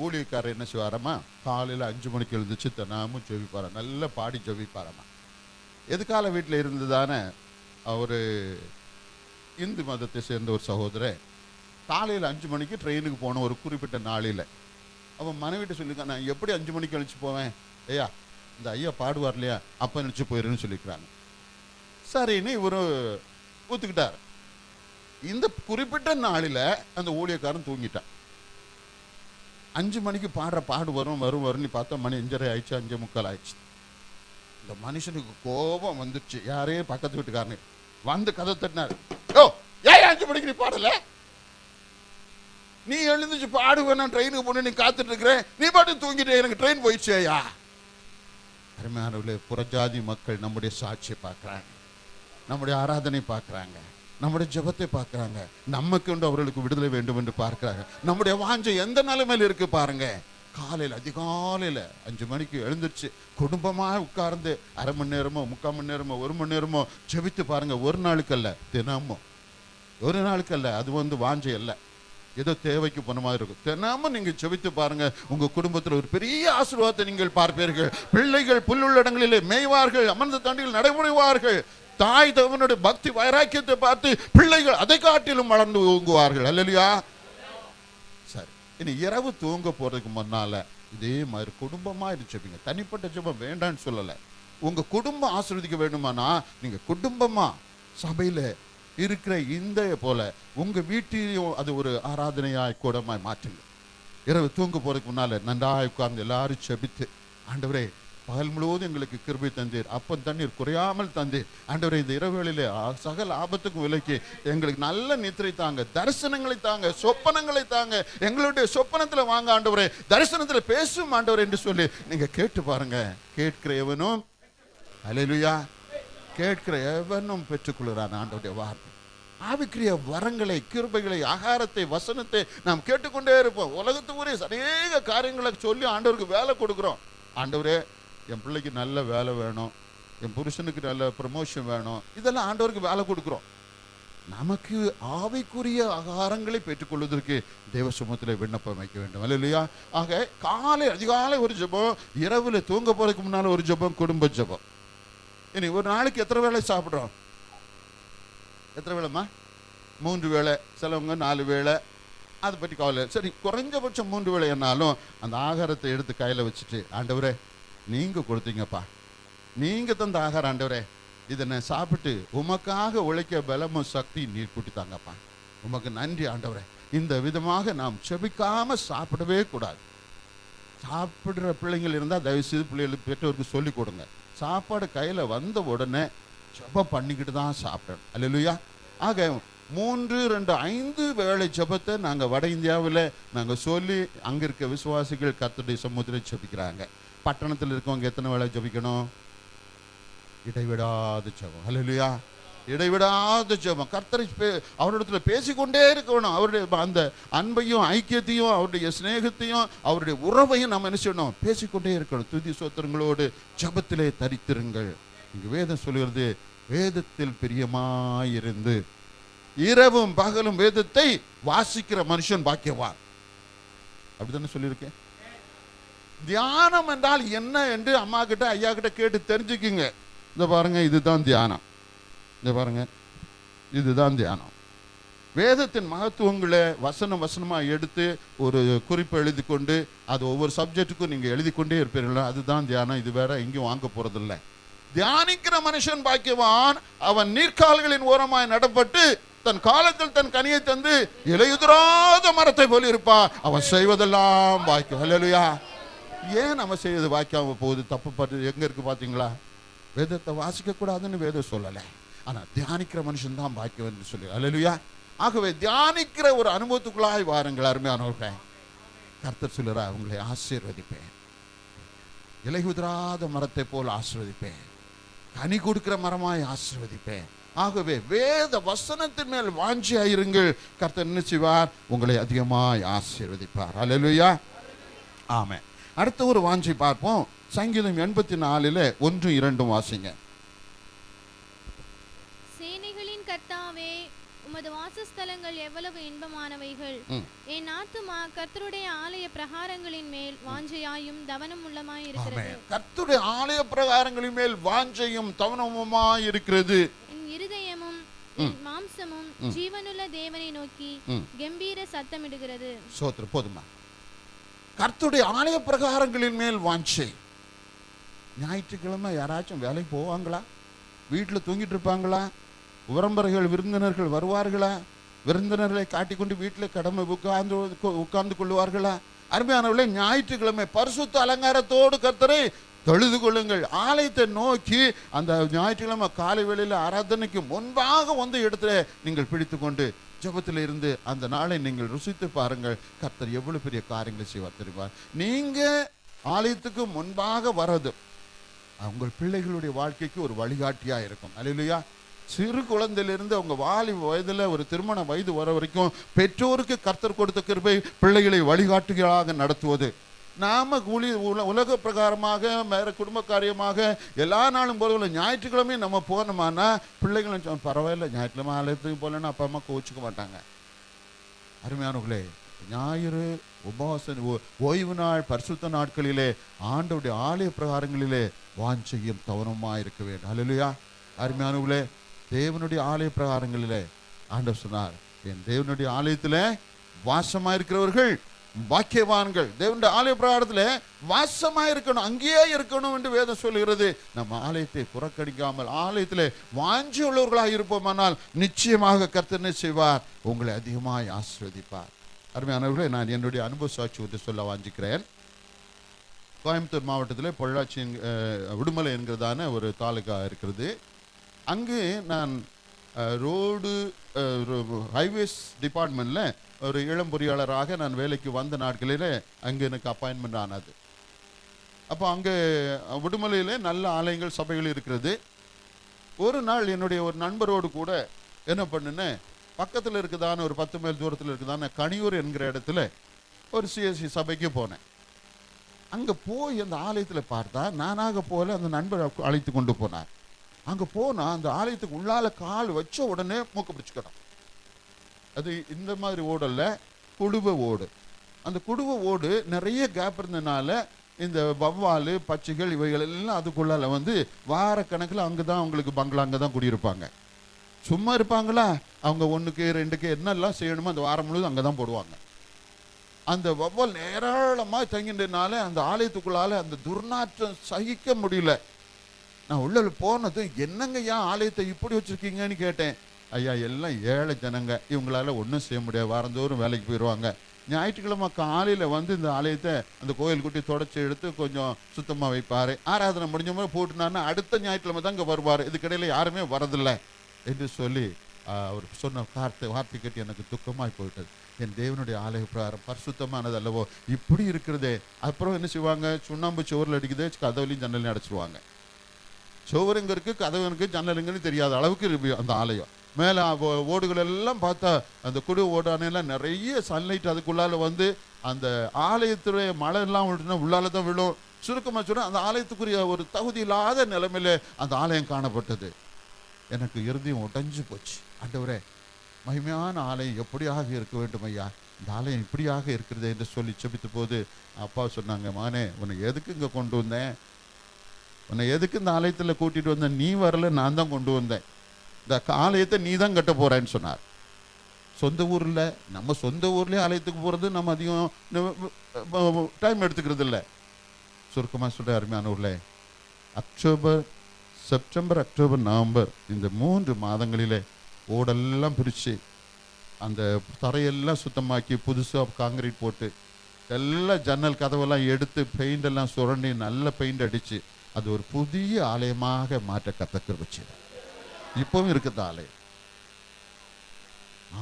ஊழியக்காரர் என்ன செய்வாரம்மா, காலையில 5 மணிக்கு எழுந்துச்சு தினமும் ஜெபிப்பாரா, நல்லா பாடி ஜெபிப்பாரம்மா. எதுக்கால வீட்டில் இருந்ததான ஒரு இந்து மதத்தை சேர்ந்த ஒரு சகோதரர் காலையில் 5 மணிக்கு ட்ரெயினுக்கு போன ஒரு குறிப்பிட்ட நாளில் அவன் மனைவிட்ட சொல்லியிருக்கான், நான் எப்படி 5 மணிக்கு எழுச்சி போவேன்? ஐயா இந்த ஐயா பாடுவார் இல்லையா, அப்போ நினச்சி போயிருன்னு சொல்லியிருக்கிறாங்க. சரின்னு இவரு ஒத்துக்கிட்டார். இந்த குறிப்பிட்ட நாளில் அந்த ஊழியக்காரன் தூங்கிட்டான். 5 மணிக்கு பாடுற பாடு வரும்னு பார்த்தா மணி 5:30 ஆயிடுச்சு, 5:45 ஆயிடுச்சு. இந்த மனுஷனுக்கு கோபம் வந்துடுச்சு. யாரையும் பக்கத்து வீட்டுக்காரனு வந்து கதை தட்டினார். ஓ ஏன் 5 மணிக்கு நீ பாடல? நீ எழுந்துச்சு பாடுவேன், நான் ட்ரெயினுக்கு போன நீ காத்துட்டு இருக்கிறேன், நீ பாட்டு தூங்கிட்டு எனக்கு ட்ரெயின் போயிடுச்சு. ஐயா அருமையானவர்களே, புறஜாதி மக்கள் நம்முடைய சாட்சியை பார்க்குறாங்க, நம்முடைய ஆராதனை பார்க்குறாங்க, நம்முடைய ஜெபத்தை பார்க்குறாங்க, நமக்கு உண்டு அவர்களுக்கு விடுதலை வேண்டும் என்று பார்க்குறாங்க. நம்முடைய வாஞ்சை எந்த நிலைமையில் இருக்கு பாருங்க. காலையில் அதிகாலையில் 5 மணிக்கு எழுந்துருச்சு குடும்பமாக உட்கார்ந்து 1/2 மணி நேரமோ 3/4 மணி நேரமோ 1 மணி நேரமோ ஜெபித்து பாருங்க. ஒரு நாளுக்கல்ல, தினமும். ஒரு நாளுக்கல்ல, அது வந்து வாஞ்சை அல்ல, ஏதோ தேவைக்கு போன மாதிரி இருக்கும். தினமும் நீங்க ஜெபித்து பாருங்க, உங்க குடும்பத்தில் ஒரு பெரிய ஆசீர்வாதத்தை நீங்கள் பார்ப்பீர்கள். பிள்ளைகள் புல்லுள்ள இடங்களிலே மேய்வார்கள், அமர்ந்த தண்டிகள் நடைமுறைவார்கள். தாய் தகவனுடைய பக்தி வைராக்கியத்தை பார்த்து பிள்ளைகள் அதை காட்டிலும் வளர்ந்து ஓங்குவார்கள். அல்லேலூயா. சரி, இனி இரவு தூங்க போறதுக்கு முன்னால இதே மாதிரி குடும்பமா இருந்துச்சுப்பீங்க. தனிப்பட்ட ஜெபம் வேண்டான்னு சொல்லல. உங்க குடும்பம் ஆசீர்வதிக்க வேண்டுமானா நீங்க குடும்பமா சபையில இருக்கிற இந்த போல உங்க வீட்டிலையும் அது ஒரு ஆராதனையாய் கூடமாய் மாற்றுங்க. இரவு தூங்க போறதுக்கு முன்னால நன்றாக உட்கார்ந்து எல்லாரும் செபித்து, ஆண்டவரே பகல் முழுவதும் எங்களுக்கு கிருபை தந்தீர், அப்பம் தண்ணீர் குறையாமல் தந்தீர், ஆண்டவரே இந்த இரவுகளிலே சகல ஆபத்துக்கும் விலக்கி எங்களுக்கு நல்ல நித்திரை தாங்க, தரிசனங்களை தாங்க, சொப்பனங்களை தாங்க, எங்களுடைய சொப்பனத்தில் வாங்க ஆண்டவரே, தரிசனத்தில் பேசும் ஆண்டவரே என்று சொல்லி நீங்க கேட்டு பாருங்க. கேட்கிற எவனும், அல்லேலூயா, கேட்கிற எவனும் பெற்றுக்கொள்கிறான் ஆண்டவருடைய வார்த்தை. ஆவிக்குரிய வரங்களை, கிருபைகளை, ஆகாரத்தை, வசனத்தை நாம் கேட்டுக்கொண்டே இருப்போம். உலகத்துக்குரிய அநேக காரியங்களை சொல்லி ஆண்டவருக்கு வேலை கொடுக்குறோம். ஆண்டவரே என் பிள்ளைக்கு நல்ல வேலை வேணும், என் புருஷனுக்கு நல்ல ப்ரமோஷன் வேணும், இதெல்லாம் ஆண்டவருக்கு வேலை கொடுக்குறோம். நமக்கு ஆவிக்குரிய ஆகாரங்களை பெற்றுக்கொள்வதற்கு தேவ சமூகத்தில் விண்ணப்பம் வைக்க வேண்டும், அல்லேலூயா. ஆக காலை அதிகாலை ஒரு ஜெபம், இரவுல தூங்க போறதுக்கு முன்னால ஒரு ஜெபம், குடும்ப ஜெபம். இனி ஒரு நாளைக்கு எத்தனை வேளை சாப்பிட்றோம்? எத்தனை வேளைம்மா? 3 வேளை, சிலவங்க 4 வேளை, அதை பற்றி கவலை. சரி, குறைஞ்சபட்சம் 3 வேளை என்னாலும் அந்த ஆகாரத்தை எடுத்து கையில் வச்சுட்டு, ஆண்டவரே நீங்க கொடுத்தீங்கப்பா, நீங்க தந்த ஆகாரம் ஆண்டவரே, இதை நான் சாப்பிட்டு உமக்காக உழைக்க பலமும் சக்தி நீர் கூட்டித்தாங்கப்பா, உமக்கு நன்றி ஆண்டவரே. இந்த விதமாக நாம் செபிக்காம சாப்பிடவே கூடாது. சாப்பிடுற பிள்ளைங்கள் இருந்தால் தயவு செய்து பிள்ளைகளுக்கு பெற்றோருக்கு சொல்லி கொடுங்க. சாப்பாடு கையில் வந்த உடனே ஜெபம் பண்ணிக்கிட்டு தான் சாப்பிடணும், அல்லேலூயா. ஆக 3, 2, 5 வேளை ஜெபத்தை நாங்கள் வட இந்தியாவில் நாங்கள் சொல்லி அங்கே இருக்க விசுவாசிகள் கர்த்தருடைய சமூகத்தில் ஜெபிக்கிறாங்க. பட்டணத்தில் இருக்கவங்க எத்தனை வேளை ஜெபிக்கணும்? இடைவிடாத ஜெபம், அல்லேலூயா, இடைவிடாத ஜெபம். கர்த்தரை அவரிடத்துல பேசிக்கொண்டே இருக்கணும். அவருடைய அந்த அன்பையும் ஐக்கியத்தையும் அவருடைய சிநேகத்தையும் அவருடைய உறவையும் நம்ம என்ன செய்யணும்? பேசிக்கொண்டே இருக்கணும். துதி சோத்திரங்களோடு ஜெபத்திலே தரித்திருங்கள். இங்கு வேதம் சொல்கிறது, வேதத்தில் பிரியமாயிருந்து இரவும் பகலும் வேதத்தை வாசிக்கிற மனுஷன் பாக்கியவான். அப்படித்தானே சொல்லியிருக்கேன். தியானம் என்றால் என்ன என்று அம்மா கிட்ட ஐயா கிட்ட கேட்டு தெரிஞ்சுக்குங்க. இந்த பாருங்க, இதுதான் தியானம். இந்த பாருங்க, இதுதான் தியானம். வேதத்தின் மகத்துவங்களை வசனம் வசனமாக எடுத்து ஒரு குறிப்பை எழுதி கொண்டு அது ஒவ்வொரு சப்ஜெக்டுக்கும் நீங்கள் எழுதி கொண்டே இருப்பீங்களா, அதுதான் தியானம். இது வேற எங்கேயும் வாங்க போறதில்லை. தியானிக்கிற மனுஷன் பாக்கியவான், அவன் நீர்க்கால்களின் ஓரமாய் நடப்பட்டு தன் காலத்தில் தன் கனியை தந்து இலையுதிராத மரத்தை போல இருப்பா, அவன் செய்வதெல்லாம் பாக்கியம், அல்லேலூயா. ஏன் நம்ம செய்வது வாக்கியாம போகுது? தப்பு பார்த்து எங்க இருக்கு பார்த்தீங்களா? வேதத்தை வாசிக்க கூடாதுன்னு வேதம் சொல்லலை, ஆனா தியானிக்கிற மனுஷன் தான் பாக்கியம் என்று சொல்லி, அல்லேலூயா. ஆகவே தியானிக்கிற ஒரு அனுபவத்துக்குள்ளாய் வாருங்கள் அருமையானவர்களே. கர்த்தர் சொல்லுறா, உங்களை ஆசீர்வதிப்பேன், இலையுதிராத மரத்தை போல் ஆசீர்வதிப்பேன், கனி கொடுக்கிற மரமாய் ஆசீர்வதிப்பேன். ஆகவே வேத வசனத்தின் மேல் வாஞ்சியாயிருங்கள். கர்த்தர் என்ன செய்வார்? உங்களை அதிகமாய் ஆசீர்வதிப்பார், அல்லேலூயா, ஆமென். அடுத்த ஒரு வாஞ்சை பார்ப்போம். சங்கீதம் 84 1, 2 வாசிங்க. சேனைகளின் கர்த்தாவே, உமது வாசஸ்தலங்கள் எவ்வளவு இன்பமானவைகள். என் ஆத்துமா கர்த்தருடைய ஆலய பிரகாரங்களின் மேல் வாஞ்சையாயும் தவனம் உள்ளமாய் இருக்கிறது. கர்த்தருடைய ஆலய பிரகாரங்களின் மேல் வாஞ்சையும் தவனமுமாய் இருக்கிறது. என் இருதயமும் என் மாம்சமும் ஜீவனுள்ள தேவனை நோக்கி கம்பீர சத்தமிடுகிறது. சோத்திரம். போதுமா? கர்த்தருடைய ஆலய பிரகாரங்களின் மேல் வாஞ்சை. ஞாயிற்றுக்கிழமை யாராச்சும் வேலைக்கு போவாங்களா? வீட்டில் தூங்கிட்டு இருப்பாங்களா? உறம்பர்கள் விருந்தினர்கள் வருவார்களா? விருந்தினர்களை காட்டிக்கொண்டு வீட்டில் கடமை உட்கார்ந்து கொள்வார்களா? அருமையானவர்களே, ஞாயிற்றுக்கிழமை பரிசுத்த அலங்காரத்தோடு கர்த்தரை தொழுது கொள்ளுங்கள். ஆலயத்தை நோக்கி அந்த ஞாயிற்றுக்கிழமை காலை வேளையில் ஆராதனைக்கு முன்பாக வந்து இடத்துல நீங்கள் பிடித்து கொண்டு ஜெபத்தில் இருந்து அந்த நாளை நீங்கள் ருசித்து பாருங்கள். கர்த்தர் எவ்வளவு பெரிய காரியங்களை செய்வார் தெரியுமா? நீங்க ஆலயத்துக்கு முன்பாக வர்றது உங்கள் பிள்ளைகளுடைய வாழ்க்கைக்கு ஒரு வழிகாட்டியா இருக்கும், அல்லேலூயா. சிறு குழந்தையிலிருந்து அவங்க வாலிப வயதுல ஒரு திருமண வயது வர வரைக்கும் பெற்றோருக்கு கர்த்தர் கொடுத்த கிருபை பிள்ளைகளை வழிகாட்டிகளாக நடத்துவது. நாம உலக பிரகாரமாக வேற குடும்ப காரியமாக எல்லா நாளும் போல ஞாயிற்றுக்கிழமையும் நம்ம போனோமானா பிள்ளைகளும் பரவாயில்ல, ஞாயிற்றுக்கிழமை ஆலயத்துக்கு போலன்னா அப்பா அம்மா கோச்சிக்க மாட்டாங்க. அருமையானவர்களே, ஞாயிறு உபவாச ஓய்வு நாள் பரிசுத்த நாட்களிலே ஆண்டவருடைய ஆலய பிரகாரங்களிலே வாஞ்சையும் தவனமாக இருக்க வேண்டும், அல்லேலூயா. அருமையானவர்களே, தேவனுடைய ஆலய பிரகாரங்களிலே ஆண்டவர் சொன்னார், என் தேவனுடைய ஆலயத்தில் வாசமாயிருக்கிறவர்கள் பாக்கியவான்கள். தேவனுடைய ஆலய பிரகாரத்தில் வாசமாயிருக்கணும், அங்கேயே இருக்கணும் என்று வேதம் சொல்லுகிறது. நம்ம ஆலயத்தை புறக்கணிக்காமல் ஆலயத்தில் வாஞ்சி உள்ளவர்களாக இருப்போமானால் நிச்சயமாக கர்த்தர் செய்வார், உங்களை அதிகமாய் ஆசீர்வதிப்பார். அருமையானவர்களே, நான் என்னுடைய அனுபவ சாட்சியத்தை சொல்ல வாஞ்சிக்கிறேன். கோயம்புத்தூர் மாவட்டத்தில் பொள்ளாச்சி உடுமலை என்கிறதான ஒரு தாலுகா இருக்கிறது. அங்கு நான் ரோடு ஹைவேஸ் டிபார்ட்மெண்ட்டில் ஒரு இளம் பொறியாளராக நான் வேலைக்கு வந்த நாட்களில் அங்கே எனக்கு அப்பாயின்மெண்ட் ஆனது. அப்போ அங்கே உடுமலையில் நல்ல ஆலயங்கள் சபைகள் இருக்கிறது. ஒரு நாள் என்னுடைய ஒரு நண்பரோடு கூட என்ன பண்ணினேன், பக்கத்தில் இருக்குதான ஒரு 10 மைல் தூரத்தில் இருக்குதான கனியூர் என்கிற இடத்துல ஒரு சிஎஸ்சி சபைக்கு போனேன். அங்கே போய் அந்த ஆலயத்தில் பார்த்தா நானாக போல அந்த நண்பர் அழைத்து கொண்டு போனார். அங்கே போனால் அந்த ஆலயத்துக்கு உள்ளால கால் வச்ச உடனே மூக்க பிடிச்சிக்கணும். அது இந்த மாதிரி ஓடல்ல, குடுவை ஓடு. அந்த குடுவை ஓடு நிறைய கேப் இருந்ததுனால இந்த வவ்வால் பச்சைகள் இவைகள் எல்லாம் அதுக்குள்ளால வந்து வாரக்கணக்கில் அங்கே தான் அவங்களுக்கு பங்களா அங்கே தான் குடியிருப்பாங்க. சும்மா இருப்பாங்களா? அவங்க 1க்கு 2க்கு என்னெல்லாம் செய்யணுமோ அந்த வாரம் முழுவதும் அங்கே தான் போடுவாங்க. அந்த வவ்வால் ஏராளமாக தங்கின்றதுனால அந்த ஆலயத்துக்குள்ளால அந்த துர்நாற்றம் சகிக்க முடியல. நான் உள்ள போனது, என்னங்க ஏன் ஆலயத்தை இப்படி வச்சுருக்கீங்கன்னு கேட்டேன். ஐயா, எல்லாம் ஏழை ஜனங்க, இவங்களால ஒன்றும் செய்ய முடியாது, வாரந்தோறும் வேலைக்கு போயிடுவாங்க. ஞாயிற்றுக்கிழமை காலையில் வந்து இந்த ஆலயத்தை அந்த கோயில் குட்டி தொடச்சி எடுத்து கொஞ்சம் சுத்தமாக வைப்பார். ஆராதனை முடிஞ்ச மாதிரி போட்டுனான்னா அடுத்த ஞாயிற்றுக்கிழமை தான் இங்கே வருவார். இதுக்கிடையில் யாருமே வரதில்லை என்று சொல்லி அவர் சொன்ன வார்த்தை கேட்டு எனக்கு துக்கமாய் போயிட்டது. என் தேவனுடைய ஆலய பிரகாரம் பரிசுத்தமானது அல்லவோ, இப்படி இருக்கிறதே. அப்புறம் என்ன செய்வாங்க, சுண்ணாம்பு சுவரில் அடிக்குதே, கதவுலையும் ஜன்னலையும் அடைச்சிடுவாங்க. சுவர் எங்கே இருக்குது, கதவு இருக்குது, ஜன்னல் எங்கன்னு தெரியாத அளவுக்கு அந்த ஆலயம். மேலே ஓடுகள் எல்லாம் பார்த்தா அந்த குடு ஓடானெல்லாம் நிறைய சன்லைட் அதுக்குள்ளால வந்து அந்த ஆலயத்துடைய மழை எல்லாம் விட்டுனா உள்ளால தான் விழும். சுருக்கமாக சொன்னால் அந்த ஆலயத்துக்குரிய ஒரு தகுதி இல்லாத நிலைமையில அந்த ஆலயம் காணப்பட்டது. எனக்கு இருதயம் உடைஞ்சு போச்சு. ஆண்டவரே, மகிமையான ஆலயம் எப்படியாக இருக்க வேண்டும் ஐயா, இந்த ஆலயம் இப்படியாக இருக்கிறது என்று சொல்லி செபித்த போது அப்பா சொன்னாங்க, மகனே, உன்னை எதுக்கு இங்கே கொண்டு வந்தேன், உன்னை எதுக்கு இந்த ஆலயத்தில் கூட்டிகிட்டு வந்தேன், நீ வரல, நான் தான் கொண்டு வந்தேன். இந்த ஆலயத்தை நீ தான் கட்ட போகிறேன்னு சொன்னார். சொந்த ஊரில், நம்ம சொந்த ஊர்லேயே ஆலயத்துக்கு போகிறது நம்ம அதிகம் டைம் எடுத்துக்கிறது இல்லை. சுருக்கமாக சொல்கிற அருமையான ஊரில் செப்டம்பர், அக்டோபர், நவம்பர் இந்த 3 மாதங்களிலே ஓடெல்லாம் பிரித்து அந்த தரையெல்லாம் சுத்தமாக்கி புதுசாக காங்கிரீட் போட்டு எல்லாம் ஜன்னல் கதவெல்லாம் எடுத்து பெயிண்ட் எல்லாம் சுரண்டி நல்ல பெயிண்ட் அடித்து அது ஒரு புதிய ஆலயமாக மாற்ற கத்தக்கர் வச்சு இப்பவும் இருக்குது ஆலயம்.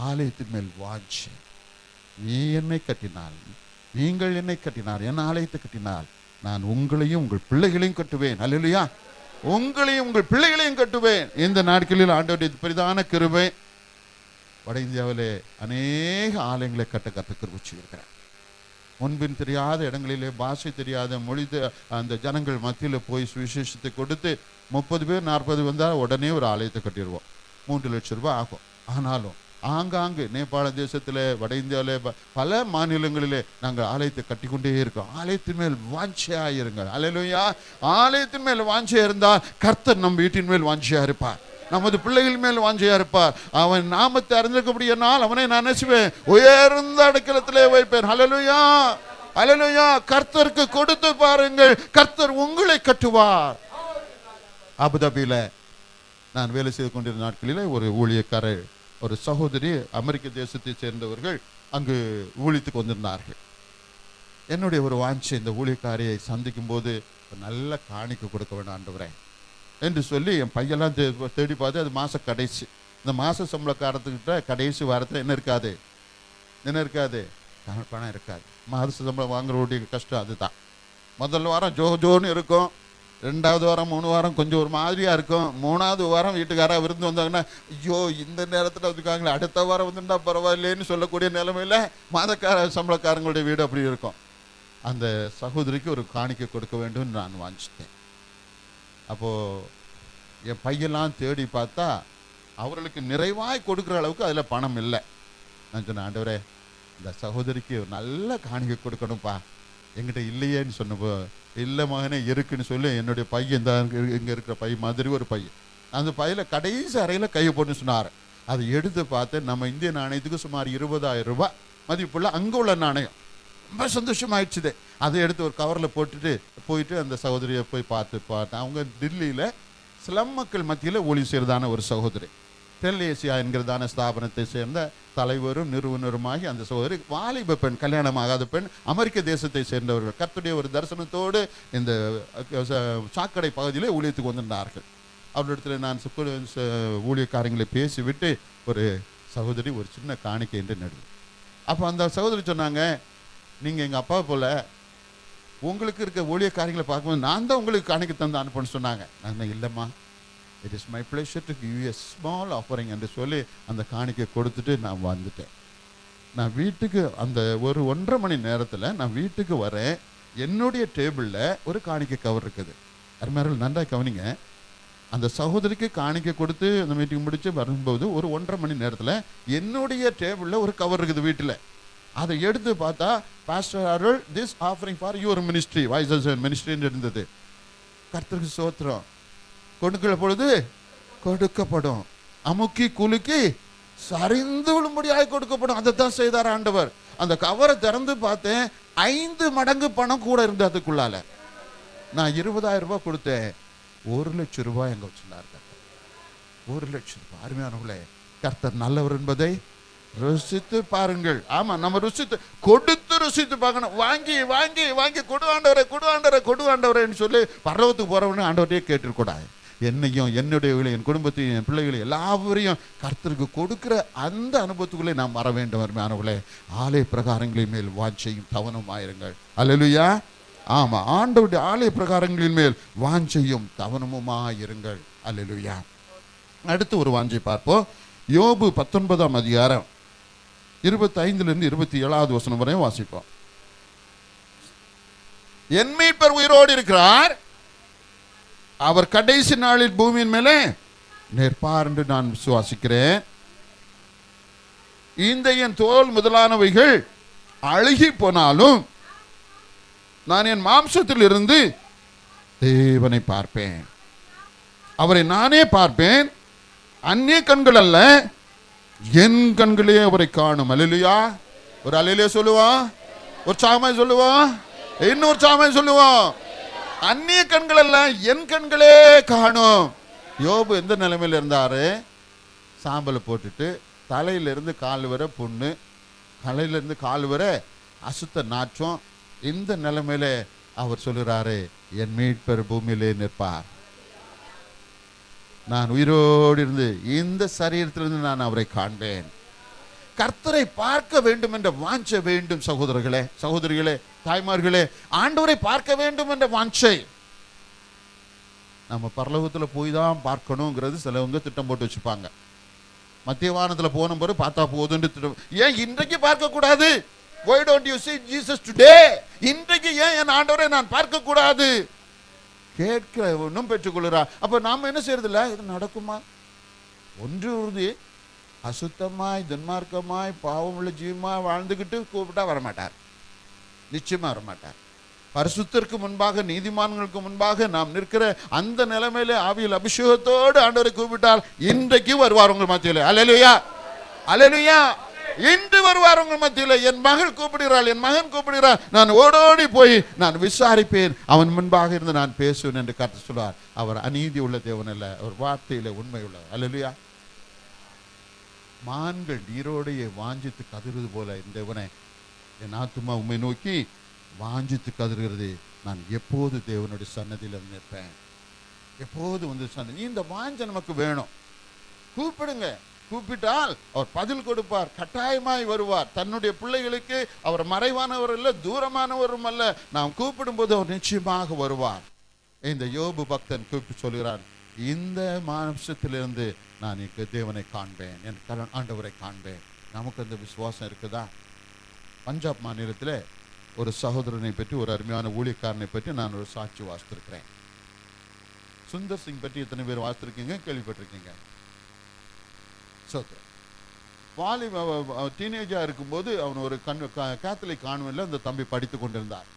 ஆலயத்தின் மேல் வாஞ்சை. நீ என்னை கட்டினால், நீங்கள் என்னை கட்டினார், என் ஆலயத்தை கட்டினால் நான் உங்களையும் உங்கள் பிள்ளைகளையும் கட்டுவேன். அல்லேலூயா. உங்களையும் உங்கள் பிள்ளைகளையும் கட்டுவேன். இந்த நாட்களில் ஆண்டவருடைய பெரிதான கிருபை வட இந்தியாவிலே அநேக ஆலயங்களை கட்ட கத்துக்கிற வச்சுருக்கிறேன். முன்பின் தெரியாத இடங்களிலே, பாஷை தெரியாத மொழி அந்த ஜனங்கள் மத்தியில் போய் சுவிசேஷத்தை கொடுத்து 30 பேர் 40 வந்தால் உடனே ஒரு ஆலயத்தை கட்டிடுவோம். 3 லட்சம் ரூபாய் ஆகும். ஆனாலும் ஆங்காங்கு நேபாள தேசத்தில், வட இந்தியாவில், பல மாநிலங்களிலே நாங்கள் ஆலயத்தை கட்டி கொண்டே இருக்கோம். ஆலயத்தின் மேல் வாஞ்சையாக இருங்க. அல்லேலூயா. ஆலயத்தின் மேல் வாஞ்சையாக இருந்தால் கர்த்தர் நம் வீட்டின் மேல் வாஞ்சையாக இருப்பார், நமது பிள்ளைகள் மேல் வாஞ்சையாக இருப்பார். அவன் நாமத்தை அறிந்திருக்கபடியானால் அவனை நான் நினைச்சுவேன், உயர்ந்த அடைக்கலத்திலே வைப்பேன். அல்லேலூயா, அல்லேலூயா. கர்த்தருக்கு கொடுத்து பாருங்கள், கர்த்தர் உங்களை கட்டுவார். அபுதாபியில் நான் வேலை செய்து கொண்டிருந்த நாட்களில் ஒரு ஊழியக்காரர், ஒரு சகோதரி, அமெரிக்க தேசத்தை சேர்ந்தவர்கள் அங்கு ஊழியத்துக்கு வந்திருந்தார்கள். என்னுடைய ஒரு வாஞ்சை, இந்த ஊழியக்காரியை சந்திக்கும் போது நல்ல காணிக்க கொடுக்க வேண்டாம் ஆண்டவரே என்று சொல்லி என் பையெல்லாம் தேடி பார்த்து, அது மாத கடைசி, இந்த மாத சம்பளக்காரத்துக்கிட்ட கடைசி வாரத்தில் என்ன இருக்காது, பணம் இருக்காது. மாத சம்பளம் வாங்குறவுடைய கஷ்டம் அதுதான். முதல் வாரம் ஜோன்னு இருக்கும், 2வது வாரம் 3 வாரம் கொஞ்சம் ஒரு மாதிரியாக இருக்கும், 3வது வாரம் வீட்டுக்காராக விருந்து வந்தாங்கன்னா, ஐயோ இந்த நேரத்தில் வந்துருக்காங்களே, அடுத்த வாரம் வந்துட்டா பரவாயில்லைன்னு சொல்லக்கூடிய நிலைமையில் சம்பளக்காரங்களுடைய வீடு அப்படி இருக்கும். அந்த சகோதரிக்கு ஒரு காணிக்கை கொடுக்க வேண்டும் நான் வாஞ்சித்தேன். அப்போது என் பையெல்லாம் தேடி பார்த்தா அவர்களுக்கு நிறைவாய் கொடுக்குற அளவுக்கு அதில் பணம் இல்லை. நான் சொன்னேன், ஆண்டவரே, இந்த சகோதரிக்கு நல்ல காணிக்கை கொடுக்கணும்ப்பா, என்கிட்ட இல்லையேன்னு சொன்னப்போ, இல்லை மகனே இருக்குன்னு சொல்லி என்னுடைய பையன் தான் இங்கே இருக்கிற பை மாதிரி ஒரு பையன், அந்த பையில் கடைசி அறையில் கையை போட்டு சொன்னார். அதை எடுத்து பார்த்து நம்ம இந்திய நாணயத்துக்கு சுமார் 20,000 ரூபாய் மதிப்புள்ள அங்கே உள்ள நாணயம். ரொம்ப சந்தோஷமாயிடுச்சுது. அதை எடுத்து ஒரு கவரில் போயிட்டு அந்த சகோதரியை போய் பார்த்தேன். அவங்க தில்லியில் ஸ்லம் மக்கள் மத்தியில் ஊழியம் செய்கிறதான ஒரு சகோதரி, டெல்ஏசியா என்கிறதான ஸ்தாபனத்தை சேர்ந்த தலைவரும் நிறுவனருமாகி அந்த சகோதரி வாலிப பெண், கல்யாணமாகாத பெண், அமெரிக்க தேசத்தை சேர்ந்தவர்கள். கர்த்தருடைய ஒரு தரிசனத்தோடு இந்த சாக்கடை பகுதியிலே ஊழியத்துக்கு வந்திருந்தார்கள். அவர்களிடத்தில் நான் ஊழியக்காரங்களை பேசிவிட்டு ஒரு சகோதரி ஒரு சின்ன காணிக்கை என்று நடுவேன். அப்போ அந்த சகோதரி சொன்னாங்க, நீங்கள் எங்கள் அப்பா போல உங்களுக்கு இருக்க ஊழியக்காரங்களை பார்க்கும்போது நான் தான் உங்களுக்கு காணிக்கை தந்து அனுப்புன்னு சொன்னாங்க. நான் இல்லைம்மா, it is my pleasure to give a small offering என்று சொல்லி அந்த காணிக்கை கொடுத்துட்டு நான் வந்துட்டேன். நான் வீட்டுக்கு அந்த ஒரு 1.5 மணி நேரத்தில் நான் வீட்டுக்கு வரேன். என்னுடைய டேபிளில் ஒரு காணிக்கை கவர் இருக்குது. அருமையார்கள் நன்றாக கவனிங்க. அந்த சகோதரிக்கு காணிக்கை கொடுத்து அந்த மீட்டிங் முடித்து வரும்போது ஒரு 1.5 மணி நேரத்தில் என்னுடைய டேபிளில் ஒரு கவர் இருக்குது வீட்டில். அதை எடுத்து பார்த்தா pastor Arul this offering for your ministry, voice மினிஸ்ட்ரின்னு இருந்தது. கர்த்தருக்கு ஸ்தோத்திரம். கொடுக்கிற பொழுது கொடுக்கப்படும், அமுக்கி குலுக்கி சரிந்து விழும்படியாக கொடுக்கப்படும். அதை தான் செய்தார் ஆண்டவர். அந்த கவரை திறந்து பார்த்தேன், 5 மடங்கு பணம் கூட இருந்தது அதுக்குள்ளால. நான் 20,000 ரூபாய் கொடுத்தேன். 1,00,000 ரூபாய் எங்க வச்சிருந்தார் கர்த்தர். 1,00,000 ரூபாய். அருமையானவர்களே, கர்த்தர் நல்லவர் என்பதை ருசித்து பாருங்கள். ஆமா, நம்ம கொடுத்து ருசித்து பார்க்கணும். வாங்கி வாங்கி வாங்கி கொடு ஆண்டவரே, கொடு ஆண்டவரே, கொடு ஆண்டவரேன்னு சொல்லி பரவத்துக்கு போறவனு ஆண்டவரையே கேட்டுக்கூடாது. என்னையும் என்னுடைய என் குடும்பத்தையும் என் பிள்ளைகளையும் எல்லாவரையும் கர்த்தருக்கு கொடுக்கிற அந்த அனுபவத்துக்குள்ளே நாம் வர வேண்டும். அருமையானவர்களே, ஆலய பிரகாரங்களின் மேல் வாஞ்சையும் தவனமாயிருங்கள். அல்லேலூயா. ஆமா, ஆண்டவருடைய ஆலய பிரகாரங்களின் மேல் வாஞ்சையும் தவனமுமாயிருங்கள். அல்லேலூயா. அடுத்து ஒரு வாஞ்சை பார்ப்போம். யோபு 19ஆம் அதிகாரம் 25 27 வசனம் வரை வாசிப்போம். என் மீட்பர் உயிரோடு இருக்கிறார், அவர் கடைசி நாளில் பூமியின் மேலே நிற்பார் என்று நான் விசுவாசிக்கிறேன். இந்த என் தோல் முதலானவைகள் அழுகி போனாலும் நான் என் மாம்சத்தில் இருந்து தேவனை பார்ப்பேன். அவரை நானே பார்ப்பேன், அந்நிய கண்கள் அல்ல, என் கண்களே அவரை காணும். அல்லேலூயா. ஒரு அல்லேலூயா சொல்லுவோம், ஒரு சாமாய் சொல்லுவோம், இன்னொரு சாமாய் சொல்லுவோம். அந்நிய கண்கள் அல்ல, என் கண்களே காணும். யோபு எந்த நிலைமையில் இருந்தாரு? சாம்பலை போட்டுட்டு தலையிலிருந்து கால் வரை புண்ணு, தலையிலிருந்து கால் வரை அசுத்த நாற்றம். இந்த நிலைமையில அவர் சொல்லுறாரு, என் மீட்பர் பூமியிலே நிற்பார். நான் உயிரோடு இருந்து இந்த சரீரத்திலிருந்து நான் அவரை காண்பேன். கர்த்தரை பார்க்க வேண்டும் என்ற வாஞ்சை வேண்டும். சகோதரர்களே, சகோதரிகளே, தாய்மார்களே, ஆண்டவரை பார்க்க வேண்டும் என்ற வாஞ்சை. நம்ம பரலோகத்தில் போய் தான் பார்க்கணுங்கிறது சிலவங்க திட்டம் போட்டு வச்சுப்பாங்க. மத்திய வானத்தில் போன போது பார்த்தா போதுன்னு திட்டம். ஏன் இன்றைக்கு பார்க்க கூடாது? Why don't you see Jesus today? இன்றைக்கு ஏன் என் ஆண்டவரை நான் பார்க்க கூடாது? கேட்க ஒன்றும் பெற்றுக்கொள்கிறா. அப்ப நாம என்ன செய்யறதில்ல? இது நடக்குமா? ஒன்று உறுதி, அசுத்தமாய் துன்மார்க்கமாய் பாவம் உள்ள ஜீவமாய் வாழ்ந்துகிட்டு கூப்பிட்டா வரமாட்டார், நிச்சயமா வரமாட்டார். பரிசுத்தருக்கு முன்பாக, நீதிமான்களுக்கு முன்பாக நாம் நிற்கிற அந்த நிலைமையில ஆவியில் அபிஷேகத்தோடு ஆண்டவரை கூப்பிட்டால் இன்றைக்கு வருவார் உங்கள் மத்தியில. அல்லேலூயா, அல்லேலூயா. இன்று வருவார் உங்கள் மத்தியில. என் மகள் கூப்பிடுகிறாள், என் மகன் கூப்பிடுகிறார், நான் ஓடோடி போய் நான் விசாரிப்பேன், அவன் முன்பாக இருந்து நான் பேசுவேன் என்று கர்த்தர் சொல்வார். அவர் அநீதி உள்ள தேவன் அல்ல, அவர் வார்த்தையில உண்மை உள்ளவர். அல்லேலூயா. மான்கள் நீரோடையே வாஞ்சித்து கதறுவது போல இந்த தேவனை என் ஆத்துமா உம்மை நோக்கி வாஞ்சித்து கதறுகிறது. நான் எப்போது தேவனுடைய சன்னதியில் நிற்பேன், எப்போது வந்து சன்னதி. இந்த வாஞ்சை நமக்கு வேணும். கூப்பிடுங்க, கூப்பிட்டால் அவர் பதில் கொடுப்பார், கட்டாயமாய் வருவார். தன்னுடைய பிள்ளைகளுக்கு அவர் மறைவானவர் அல்ல, தூரமானவரும் அல்ல. நாம் கூப்பிடும் போது அவர் நிச்சயமாக வருவார். இந்த யோபு பக்தன் கூப்பிட்டு சொல்கிறான், இந்த மாம்சத்திலிருந்து நான் தேவனை காண்பேன், என் ஆண்டவரை காண்பேன். நமக்கு அந்த விசுவாசம் இருக்குதா? பஞ்சாப் மாநிலத்தில் ஒரு சகோதரனை பற்றி, ஒரு அருமையான ஊழியக்காரனை பற்றி நான் ஒரு சாட்சி வாசித்திருக்கிறேன். சுந்தர் சிங் பற்றி எத்தனை பேர் வாசித்திருக்கீங்க, கேள்விப்பட்டிருக்கீங்க? வாலி டீனேஜா இருக்கும்போது அவன் ஒரு கேத்தலிக் கான்வென்ட்ல அந்த தம்பி படித்து கொண்டிருந்தார்.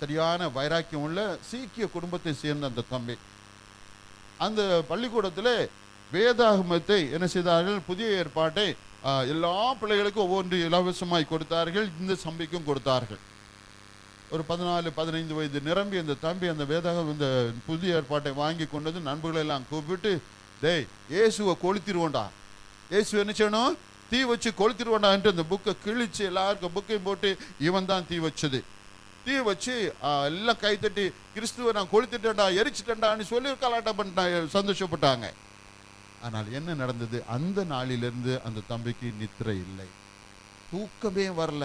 சரியான வைராக்கியம் உள்ள சீக்கிய குடும்பத்தை சேர்ந்த அந்த தம்பி அந்த பள்ளிக்கூடத்தில் வேதாகமத்தை என்ன செய்தார்கள்? புதிய ஏற்பாட்டை எல்லா பிள்ளைகளுக்கும் ஒவ்வொன்று இலவசமாய் கொடுத்தார்கள். இந்த தம்பிக்கும் கொடுத்தார்கள். ஒரு 14-15 வயது நிரம்பி அந்த தம்பி அந்த வேதாகம் இந்த புதிய ஏற்பாட்டை வாங்கி கொண்டது நண்பர்களை எல்லாம் கூப்பிட்டு டேய் இயேசுவை கொளுத்திடுவோண்டா, இயேசு என்ன செய்யணும், தீ வச்சு கொளுத்திடுவோண்டான்ட்டு அந்த புக்கை கிழிச்சு எல்லாருக்கும் புக்கையும் போட்டு இவன் தான் தீ வச்சது. தீ வச்சு எல்லாம் கைத்தட்டி கிறிஸ்துவை நான் கொளுத்திட்டேன்டா, எரிச்சிட்டேன்டான்னு சொல்லி கலாட்டம் பண்ணிட்டாங்க, சந்தோஷப்பட்டாங்க. ஆனால் என்ன நடந்தது, அந்த நாளிலிருந்து அந்த தம்பிக்கு நித்திரை இல்லை, தூக்கமே வரல,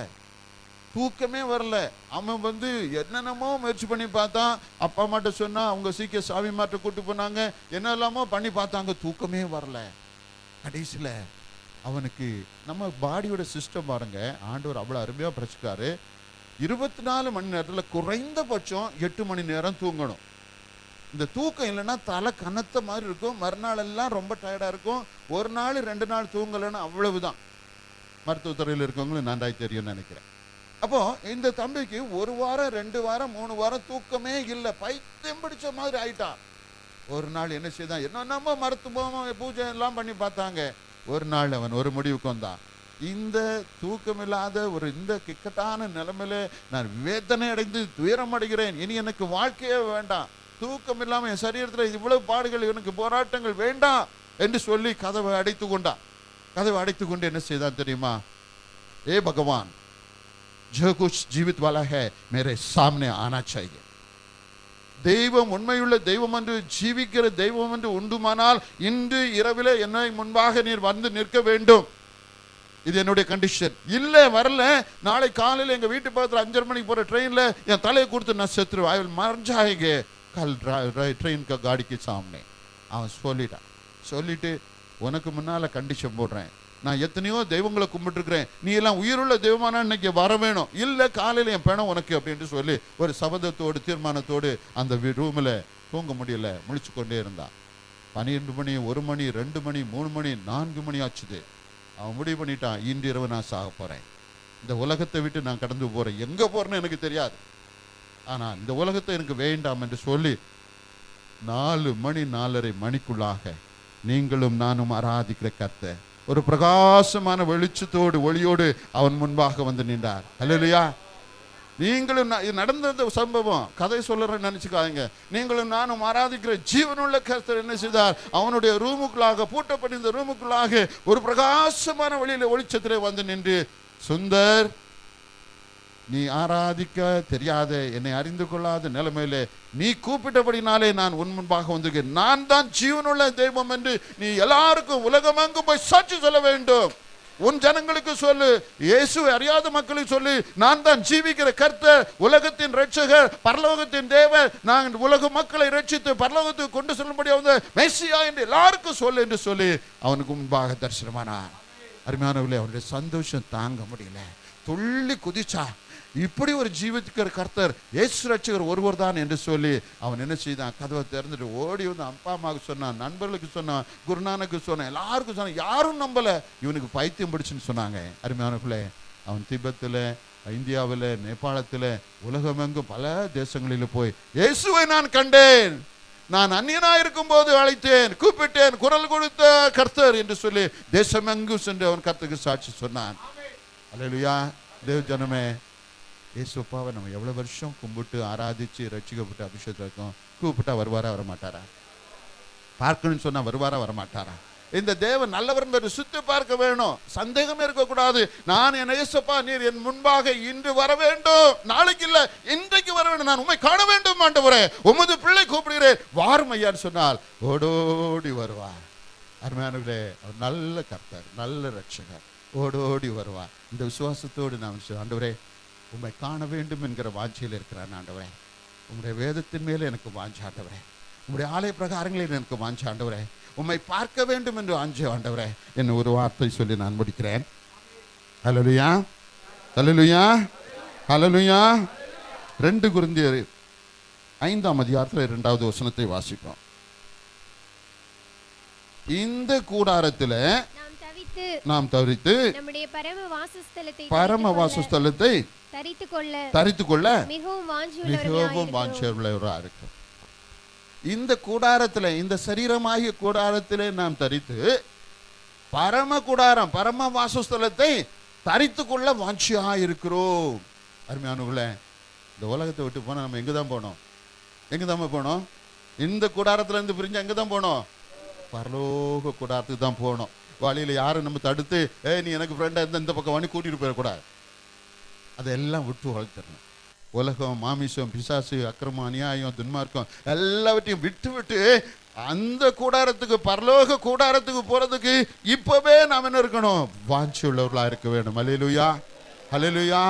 தூக்கமே வரல. அவன் வந்து என்னென்னமோ முயற்சி பண்ணி பார்த்தான், அப்பா அம்மாட்ட சொன்னா, அவங்க சீக்கிர சாமி மாட்ட கூட்டு போனாங்க, என்னெல்லாமோ பண்ணி பார்த்தாங்க, தூக்கமே வரல. கடைசியில் அவனுக்கு நம்ம பாடியோட சிஸ்டம் பாருங்க, ஆண்டவர் அவ்வளோ அருமையாக பிரச்சிக்காரு. 24 மணி நேரத்தில் குறைந்தபட்சம் 8 மணி நேரம் தூங்கணும். இந்த தூக்கம் இல்லைன்னா தலை கனத்த மாதிரி இருக்கும், மறுநாள் எல்லாம் ரொம்ப டயர்டாக இருக்கும். ஒரு நாள் 2 நாள் தூங்கலைன்னா அவ்வளவுதான். மருத்துவத்துறையில் இருக்கவங்களும் நன்றாய் தெரியும்னு நினைக்கிறேன். அப்போ இந்த தம்பிக்கு 1 வாரம் 2 வாரம் 3 வாரம் தூக்கமே இல்லை, பைத்தியம் பிடிச்ச மாதிரி ஆயிட்டான். ஒரு நாள் என்ன செய்தான், என்னென்னமோ மருத்துவம் பூஜை எல்லாம் பண்ணி பார்த்தாங்க. ஒரு நாள் அவன் ஒரு முடிவுக்கு வந்தான், இந்த தூக்கமில்லாத ஒரு இந்த கிக்கட்டான நிலைமையில நான் வேதனை அடைந்து துயரம் அடைகிறேன், இனி எனக்கு வாழ்க்கையே வேண்டாம், தூக்கம் இல்லாமல் என் சரீரத்தில் இவ்வளவு பாடுகள், எனக்கு போராட்டங்கள் வேண்டாம் என்று சொல்லி கதவை அடைத்து கொண்டான். கதவை அடைத்து கொண்டு என்ன செய்தான் தெரியுமா, ஏ பகவான், जो कुछ जीवित वाला है मेरे सामने आना चाहिए. தெய்வம் உண்மையுள்ள தெய்வம் என்று ஜீவிக்கிற தெய்வம் என்று உண்டுமானால் இன்று இரவிலே என்னை முன்பாக நீர் வந்து நிற்க வேண்டும். இது என்னுடைய கண்டிஷன். இல்லை வரல, நாளை காலையில் எங்க வீட்டு பக்கத்தில் 5:30 மணிக்கு போற ட்ரெயின்ல என் தலையை கொடுத்து நான் செத்துருவேன். ஐ வில் மர் जाएंगे कल ट्रेन का गाड़ी के सामने. அவன் சொல்லிட்டான். சொல்லிட்டு உனக்கு முன்னால கண்டிஷன் போடுறேன், நான் எத்தனையோ தெய்வங்களை கும்பிட்டுருக்கிறேன், நீ எல்லாம் உயிருள்ள தெய்வமானா இன்னைக்கு வர வேணும், இல்லை காலையில் என் பணம் உனக்கு அப்படின்ட்டு சொல்லி ஒரு சபதத்தோடு தீர்மானத்தோடு அந்த ரூமில் தூங்க முடியல, முழிச்சு கொண்டே இருந்தான். 12 மணி 1 மணி 2 மணி 3 மணி 4 மணி ஆச்சுது. அவன் முடிவு பண்ணிட்டான், இன்று இரவு நான் சாக போறேன், இந்த உலகத்தை விட்டு நான் கடந்து போறேன், எங்க போறேன்னு எனக்கு தெரியாது, ஆனா இந்த உலகத்தை எனக்கு வேண்டாம் என்று சொல்லி 4 மணி 4:30 மணிக்குள்ளாக நீங்களும் நானும் ஆராதிக்கிற கர்த்தர் ஒரு பிரகாசமான வெளிச்சத்தோடு ஒளியோடு அவன் முன்பாக வந்து நின்றார். அல்லேலூயா. நீங்களும் நடந்த சம்பவம் கதை சொல்லுறேன்னு நினைச்சுக்காதீங்க. நீங்களும் நானும் ஆராதிக்கிற ஜீவனுள்ள கர்த்தர் என்ன செய்தார், அவனுடைய ரூமுக்குள்ளாக, பூட்டப்பட்டிருந்த ரூமுக்குள்ளாக ஒரு பிரகாசமான வழியில வெளிச்சத்திலே வந்து நின்று, சுந்தர், நீ ஆராதிக்க தெரியாத, என்னை அறிந்து கொள்ளாத நிலைமையிலே நீ கூப்பிட்டபடினாலே நான் உன் முன்பாக வந்திருக்கேன், நான் தான் ஜீவனுள்ள தெய்வம் என்று நீ எல்லாருக்கும் உலகமெங்கும் போய் சாட்சி சொல்ல வேண்டும். உன் ஜனங்களுக்கு சொல்லு, இயேசுவை அறியாத மக்களுக்கு சொல்லு, நான் தான் ஜீவிக்கிற கர்த்தர், உலகத்தின் இரட்சகர், பரலோகத்தின் தேவன், நான் உலக மக்களை ரட்சித்து பரலோகத்துக்கு கொண்டு செல்லும்படியாக வந்த மெசியா என்று எல்லாருக்கும் சொல்லு என்று சொல்லி அவனுக்கு முன்பாக தரிசனமானார். அருமையானவர்களே, அவனுடைய சந்தோஷம் தாங்க முடியல, துள்ளி குதிச்சா. இப்படி ஒரு ஜீவிக்கிற கர்த்தர் இயேசு ரட்சகர் ஒருவர் தான் என்று சொல்லி அவன் என்ன செய்தான், கதவை திறந்துட்டு ஓடி வந்து அப்பா அம்மாவுக்கு சொன்னான், நண்பர்களுக்கு சொன்னான், குருநானக்கு சொன்னான், எல்லாருக்கும் சொன்னான். யாரும் நம்பல, இவனுக்கு பைத்தியம் பிடிச்சுன்னு சொன்னாங்க. அருமையானவர்களே, அவன் திபெத்தில், இந்தியாவில், நேபாளத்தில், உலகமெங்கும் பல தேசங்களில் போய் இயேசுவை நான் கண்டேன், நான் அந்நியனாயிருக்கும் போது அழைத்தேன், கூப்பிட்டேன், குரல் கொடுத்த கர்த்தர் என்று சொல்லி தேசமெங்கும் சென்று அவன் கர்த்தருக்கு சாட்சி சொன்னான். அல்லேலூயா. தேவ ஜனமே, இயேசுப்பாவை நம்ம எவ்வளோ வருஷம் கும்பிட்டு ஆராதிச்சு ரட்சிக்கப்பட்டு அபிஷேகத்தில் இருக்கோம், கூப்பிட்டா வருவாரா வரமாட்டாரா? பார்க்கணும்னு சொன்னா வருவாரா வரமாட்டாரா? இந்த தேவன் நல்லவர் என்று சுத்தி பார்க்க வேணும், சந்தேகமே இருக்கக்கூடாது. நான் என் இயேசுப்பா, நீர் என் முன்பாக இன்று வர வேண்டும், நாளைக்கு இல்லை இன்றைக்கு வர வேண்டும், நான் உம்மை காண வேண்டும் ஆண்டவரே, உமது பிள்ளை கூப்பிடுகிறேன் வாரும் ஐயான்னு சொன்னால் ஓடோடி வருவார். அருமையானவர்களே, அவர் நல்ல கர்த்தர், நல்ல ரட்சகர், ஓடோடி வருவார். இந்த விசுவாசத்தோடு நான் ஆண்டவரே உம்மை காண வேண்டும் என்கிற வாஞ்சையில் இருக்கிறான் ஆண்டவரே, உம்முடைய வேதத்தின் மேலே எனக்கு வாஞ்ச ஆண்டவரே, உம்முடைய ஆலய பிரகாரங்களில் எனக்கு வாஞ்ச ஆண்டவரே, உம்மை பார்க்க வேண்டும் என்று வாஞ்ச ஆண்டவரே, என்ன ஒரு வார்த்தை சொல்லி நான் முடிக்கிறேன். ஹல்லேலூயா, ஹல்லேலூயா, ஹல்லேலூயா. 2 கொரிந்தியர் 5ஆம் அதிகாரத்தில் 2வது வசனத்தை வாசிப்போம். இந்த கூடாரத்தில் நாம் தவிர்த்து நம்முடைய பரம வாசஸ்தலத்தை தரித்துக் கொள்ள மிகவும் வாஞ்சையுள்ளவராக இருக்கும். இந்த கூடாரத்தில், இந்த சரீரமாகிய கூடாரத்தில் நாம் தரித்து பரம கூடாரம், பரம வாசஸ்தலத்தை தரித்துக் கொள்ள வாஞ்சியா இருக்கிறோம். அருமையானவர்களே, இந்த உலகத்தை விட்டு போனா நம்ம எங்க தான் போனோம்? எங்க தான் போனோம்? இந்த கூடாரத்துல இருந்து பிரிஞ்சு எங்க தான் போனோம்? பரலோக கூடாரத்துக்கு தான் போகணும். வழியில் யாரும் நம்ம தடுத்து நீ எனக்கு ஃப்ரெண்டாக இருந்தால் இந்த பக்கம் வண்டி கூட்டிகிட்டு போயிடக்கூடாது. அதெல்லாம் விட்டு வளர்த்துடணும். உலகம், மாமிசம், பிசாசு, அக்கிரமம், அநியாயம், துன்மார்க்கம் எல்லாவற்றையும் விட்டு விட்டு அந்த கூடாரத்துக்கு, பரலோக கூடாரத்துக்கு போகிறதுக்கு இப்போவே நாம் என்ன இருக்கணும்? வாஞ்சி உள்ளவர்களாக இருக்க வேண்டும். அல்லேலூயா, அல்லேலூயா.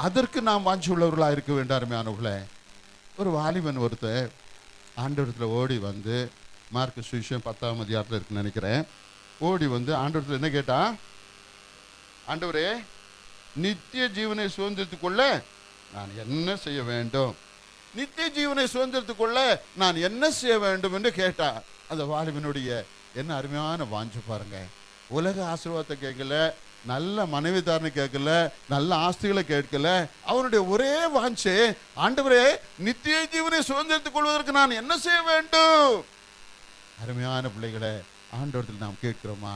அதற்கு நாம் வாஞ்சி உள்ளவர்களாக இருக்க வேண்டும். அருமையானவர்களே, ஒரு வாலிபன் ஒருத்தர் ஆண்டவரத்தில் ஓடி வந்து, மார்க்கு சுவிசேஷம் 10ஆம் அதிகாரத்தில் இருக்குன்னு நினைக்கிறேன், ஓடி வந்து ஆண்டவரத்தில் என்ன கேட்டா? ஆண்டவரே, நித்திய ஜீவனை சுதந்திரத்துக்குள்ள நான் என்ன செய்ய வேண்டும்? நித்திய ஜீவனை சுதந்திரத்துக்குள்ள நான் என்ன செய்ய வேண்டும் என்று கேட்டா. அந்த வாலிபனுடைய என்ன அருமையான வாஞ்சு பாருங்க. உலக ஆசீர்வாதத்தை கேட்கல, நல்ல மனைவி தாரனை கேட்கல, நல்ல ஆஸ்திகளை கேட்கல. அவனுடைய ஒரே வாஞ்சே, ஆண்டவரே, நித்திய ஜீவனை சுதந்திரத்துக் கொள்வதற்கு நான் என்ன செய்ய வேண்டும்? அருமையான பிள்ளைகளை, ஆண்டவரத்தில் நாம் கேட்கிறோமா?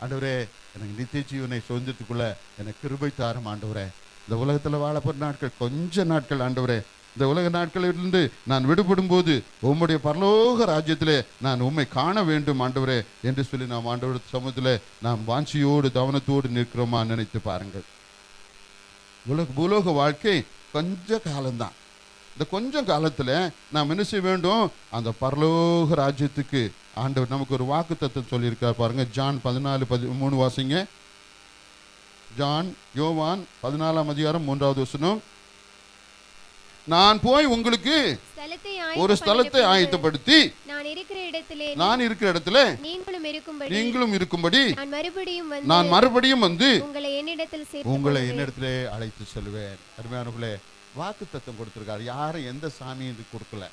ஆண்டவரே, எனக்கு நித்திய ஜீவனை சுதந்திரத்துக்குள்ள எனக்கு கிருபை தாரும் ஆண்டவரே. இந்த உலகத்தில் வாழப்போற நாட்கள் கொஞ்ச நாட்கள் ஆண்டவரே. இந்த உலக நாட்களிலிருந்து நான் விடுபடும் போது உம்முடைய பரலோக ராஜ்யத்திலே நான் உம்மை காண வேண்டும் ஆண்டவரே என்று சொல்லி நாம் ஆண்டவர் சமூகத்தில் நாம் வாஞ்சியோடு கவனத்தோடு நிற்கிறோமா நினைத்து பாருங்கள். பூலோக வாழ்க்கை கொஞ்ச காலம்தான். இந்த கொஞ்சம் காலத்தில் நாம் என்ன செய்ய வேண்டும்? அந்த பரலோக ராஜ்யத்துக்கு ஆண்டவர் நமக்கு ஒரு வாக்கு தத்தம் சொல்லியிருக்கார் பாருங்க. ஜான் 14:13 வாசிங்க. யோவான் 14ஆம் அதிகாரம் 3வது வசனம். நான் போய் உங்களுக்கு ஒரு ஸ்தலத்தை ஆயத்தப்படுத்தி நான் இருக்கிற இடத்துல நீங்களும் இருக்கும்படி நான் மறுபடியும் வந்து உங்களை என்னிடத்திலே அழைத்து செல்வேன். அருமையானவர்களே, வாக்கு தத்தம் கொடுத்திருக்காரு. யாரும் எந்த சாமியும் இது கொடுக்கல.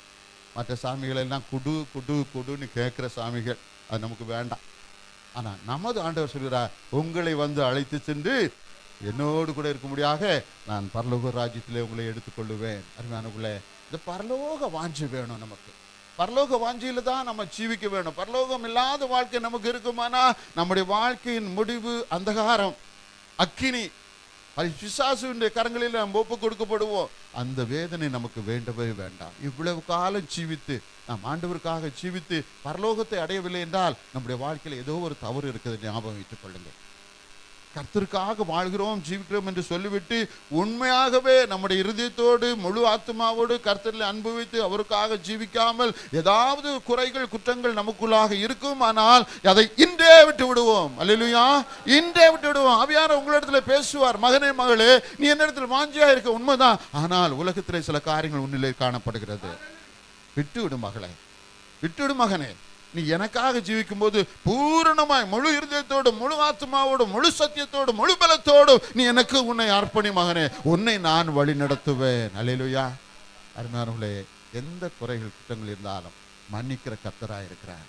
மற்ற சாமிகள் எல்லாம் குடு குடு குடுன்னு கேட்கிற சாமிகள், அது நமக்கு வேண்டாம். ஆனா நமது ஆண்டவர் சொல்கிறார், உங்களை வந்து அழைத்து சென்று என்னோடு கூட இருக்கும்படியாக நான் பரலோக ராஜ்யத்திலே உங்களை எடுத்துக்கொள்ளுவேன். அருமையானவர்களே, இந்த பரலோக வாஞ்சி வேணும் நமக்கு. பரலோக வாஞ்சியில தான் நம்ம ஜீவிக்க வேணும். பரலோகம் இல்லாத வாழ்க்கை நமக்கு இருக்குமானா நம்முடைய வாழ்க்கையின் முடிவு அந்தகாரம், அக்கினி, பிசாசுடைய கரங்களில் நம்ம ஒப்பு கொடுக்கப்படுவோம். அந்த வேதனை நமக்கு வேண்டவே வேண்டாம். இவ்வளவு காலம் ஜீவித்து நாம் ஆண்டவருக்காக ஜீவித்து பரலோகத்தை அடையவில்லை என்றால் நம்முடைய வாழ்க்கையில் ஏதோ ஒரு தவறு இருக்குது. ஞாபகம் வைத்துக் கொள்ளுங்கள். கர்த்தருக்காக வாழ்கிறோம், ஜீவிக்கிறோம் என்று சொல்லிவிட்டு உண்மையாகவே நம்முடைய இருதயத்தோடு முழு ஆத்மாவோடு கர்த்தரில் அன்பு வைத்து அவருக்காக ஜீவிக்காமல் ஏதாவது குறைகள், குற்றங்கள் நமக்குள்ளாக இருக்கும். ஆனால் அதை இன்றே விட்டு விடுவோம். அல்லேலூயா, இன்றே விட்டு விடுவோம். ஆவியானவர் உங்களிடத்துல பேசுவார். மகனே, மகளே, நீ என்னிடத்தில் வாஞ்சியா இருக்க, உண்மைதான். ஆனால் உலகத்திலே சில காரியங்கள் உன்னிலே காணப்படுகிறது. விட்டுவிடு மகளே, விட்டுவிடு மகனே. நீ எனக்காக ஜீவிக்கும் போது பூரணமாய் முழு இருதயத்தோடு, முழு ஆத்மாவோடு, முழு சத்தியத்தோடு, முழு பலத்தோடு நீ எனக்கு உன்னை அர்ப்பணி மகனே. உன்னை நான் வழி நடத்துவேன். அல்லேலூயா. அருமையானவர்களே, எந்த குறைகள், குற்றங்கள் இருந்தாலும் மன்னிக்கிற கர்த்தராய் இருக்கிறார்.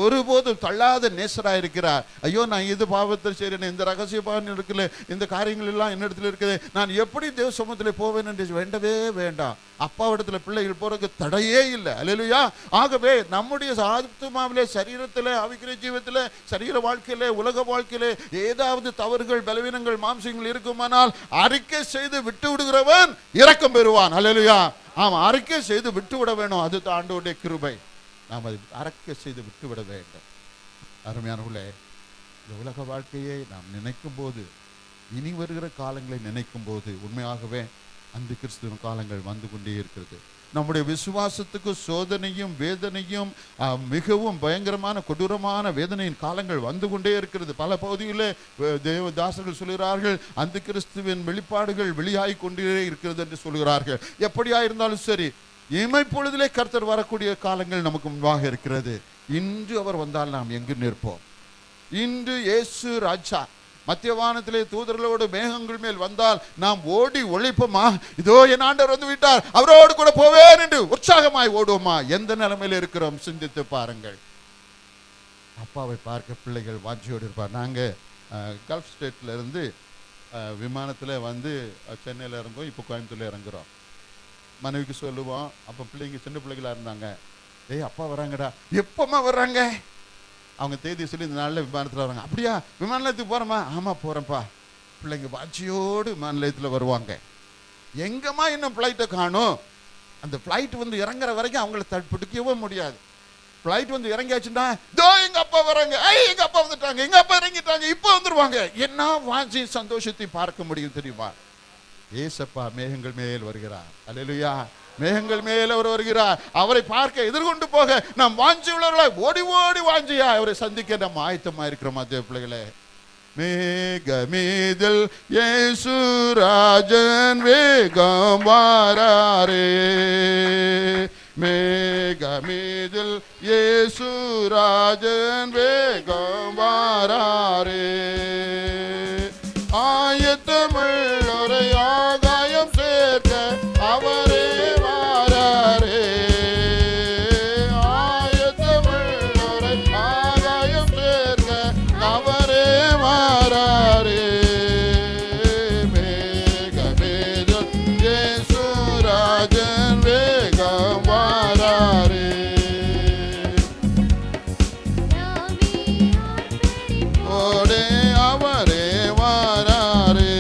ஒருபோதும் தள்ளாத நேசராக இருக்கிறார். ஐயோ, நான் இது பாவத்தை செய்கிறேன், இந்த ரகசிய பாவம் இருக்குல்ல, இந்த காரியங்கள் எல்லாம் என்னிடத்துல இருக்குது, நான் எப்படி தேவ சமூகத்தில் போவேன் என்று வேண்டவே வேண்டாம். அப்பாவிடத்துல பிள்ளைகள் போறதுக்கு தடையே இல்லை. அல்லேலூயா. ஆகவே நம்முடைய ஆத்மாவிலே, சரீரத்தில், ஆவிக்குரிய ஜீவத்தில், சரீர வாழ்க்கையிலே, உலக வாழ்க்கையிலே ஏதாவது தவறுகள், பலவீனங்கள், மாம்சங்கள் இருக்குமானால் அறிக்கை செய்து விட்டு விடுகிறவன் இரக்கம் பெறுவான். அல்லேலூயா. ஆமாம், அறிக்கை செய்து விட்டு விட வேணும். அது ஆண்டவருடைய கிருபை. நாம் அதை அறிக்கை செய்து விட்டுவிட வேண்டும். அருமையானவர்களே, இந்த உலக வாழ்க்கையை நாம் நினைக்கும் போது, இனி வருகிற காலங்களை நினைக்கும் போது உண்மையாகவே அந்த கிறிஸ்துவின் காலங்கள் வந்து கொண்டே இருக்கிறது. நம்முடைய விசுவாசத்துக்கு சோதனையும் வேதனையும் மிகவும் பயங்கரமான கொடூரமான வேதனையின் காலங்கள் வந்து கொண்டே இருக்கிறது. பல பகுதிகளில் தேவதாசர்கள் சொல்கிறார்கள், அந்த கிறிஸ்துவின் வெளிப்பாடுகள் வெளியாகி கொண்டே இருக்கிறது என்று சொல்கிறார்கள். எப்படியா இருந்தாலும் சரி, இமைப்பொழுதிலே கர்த்தர் வரக்கூடிய காலங்கள் நமக்கு முன்பாக இருக்கிறது. இன்று அவர் வந்தால் நாம் எங்கு நிற்போம்? இன்று இயேசு ராஜா மத்தியவானத்திலே தூதர்களோடு மேகங்கள் மேல் வந்தால் நாம் ஓடி ஒழிப்போமா? இதோ என் ஆண்டவர் வந்து விட்டார், அவரோடு கூட போவேன் என்று உற்சாகமாய் ஓடுவோமா? எந்த நிலைமையில் இருக்கிறோம் சிந்தித்து பாருங்கள். அப்பாவை பார்க்க பிள்ளைகள் வாஞ்சியோடு இருப்பார். நாங்கள் கல்ஃப் ஸ்டேட்ல இருந்து விமானத்தில் வந்து சென்னையில் இறங்குவோம். இப்போ கோயம்புத்தூர்ல இறங்குறோம். மனைவிக்கு சொல்லுவோம். அப்போ பிள்ளைங்க சின்ன பிள்ளைகளாக இருந்தாங்க. ஏய், அப்பா வராங்கடா. எப்போம்மா வர்றாங்க? அவங்க தேதி சொல்லி இந்த நாளில் விமானத்தில் வராங்க. அப்படியா, விமான நிலையத்துக்கு போகிறோமா? ஆமாம் போகிறேன்ப்பா. பிள்ளைங்க வாட்சியோடு விமான நிலையத்தில் வருவாங்க. எங்கம்மா இன்னும் ஃப்ளைட்டை காணும்? அந்த ஃப்ளைட் வந்து இறங்குற வரைக்கும் அவங்கள பிடிக்கவே முடியாது. ஃப்ளைட் வந்து இறங்கியாச்சுன்னா தோ எங்க அப்பா வராங்க, எங்க அப்பா வந்துட்டாங்க, எங்க அப்பா இறங்கிட்டாங்க, இப்போ வந்துருவாங்க. என்ன வாஞ்சி சந்தோஷத்தை பார்க்க முடியும் தெரியுமா? ஏசப்பா மேகங்கள் மேல் வருகிறார். அல்லேலூயா. மேகங்கள் மேல் அவர் வருகிறார். அவரை பார்க்க எதிர்கொண்டு போக நாம் வாஞ்சி உள்ளவர்களாய் ஓடி ஓடி வாஞ்சியா அவரை சந்திக்க நம்ம ஆயத்தமா இருக்கிறோமா தேவ பிள்ளைகளே? மேகமீதில் இயேசு ராஜன் வேகம் வாராரே, மேகமீதில் இயேசு ராஜன் வேகம் வாராரே, ஆயத்தமுள்ளோரை ஆகாயம் சேர்க்க அவரே வாராரே, ஆயத்தமுள்ளோரை ஆகாயம் சேர்க்க அவரே வாராரே, மேகமீதில் இயேசு ராஜன் வேகம் வாராரே. ஓடே அவரே வாராரே,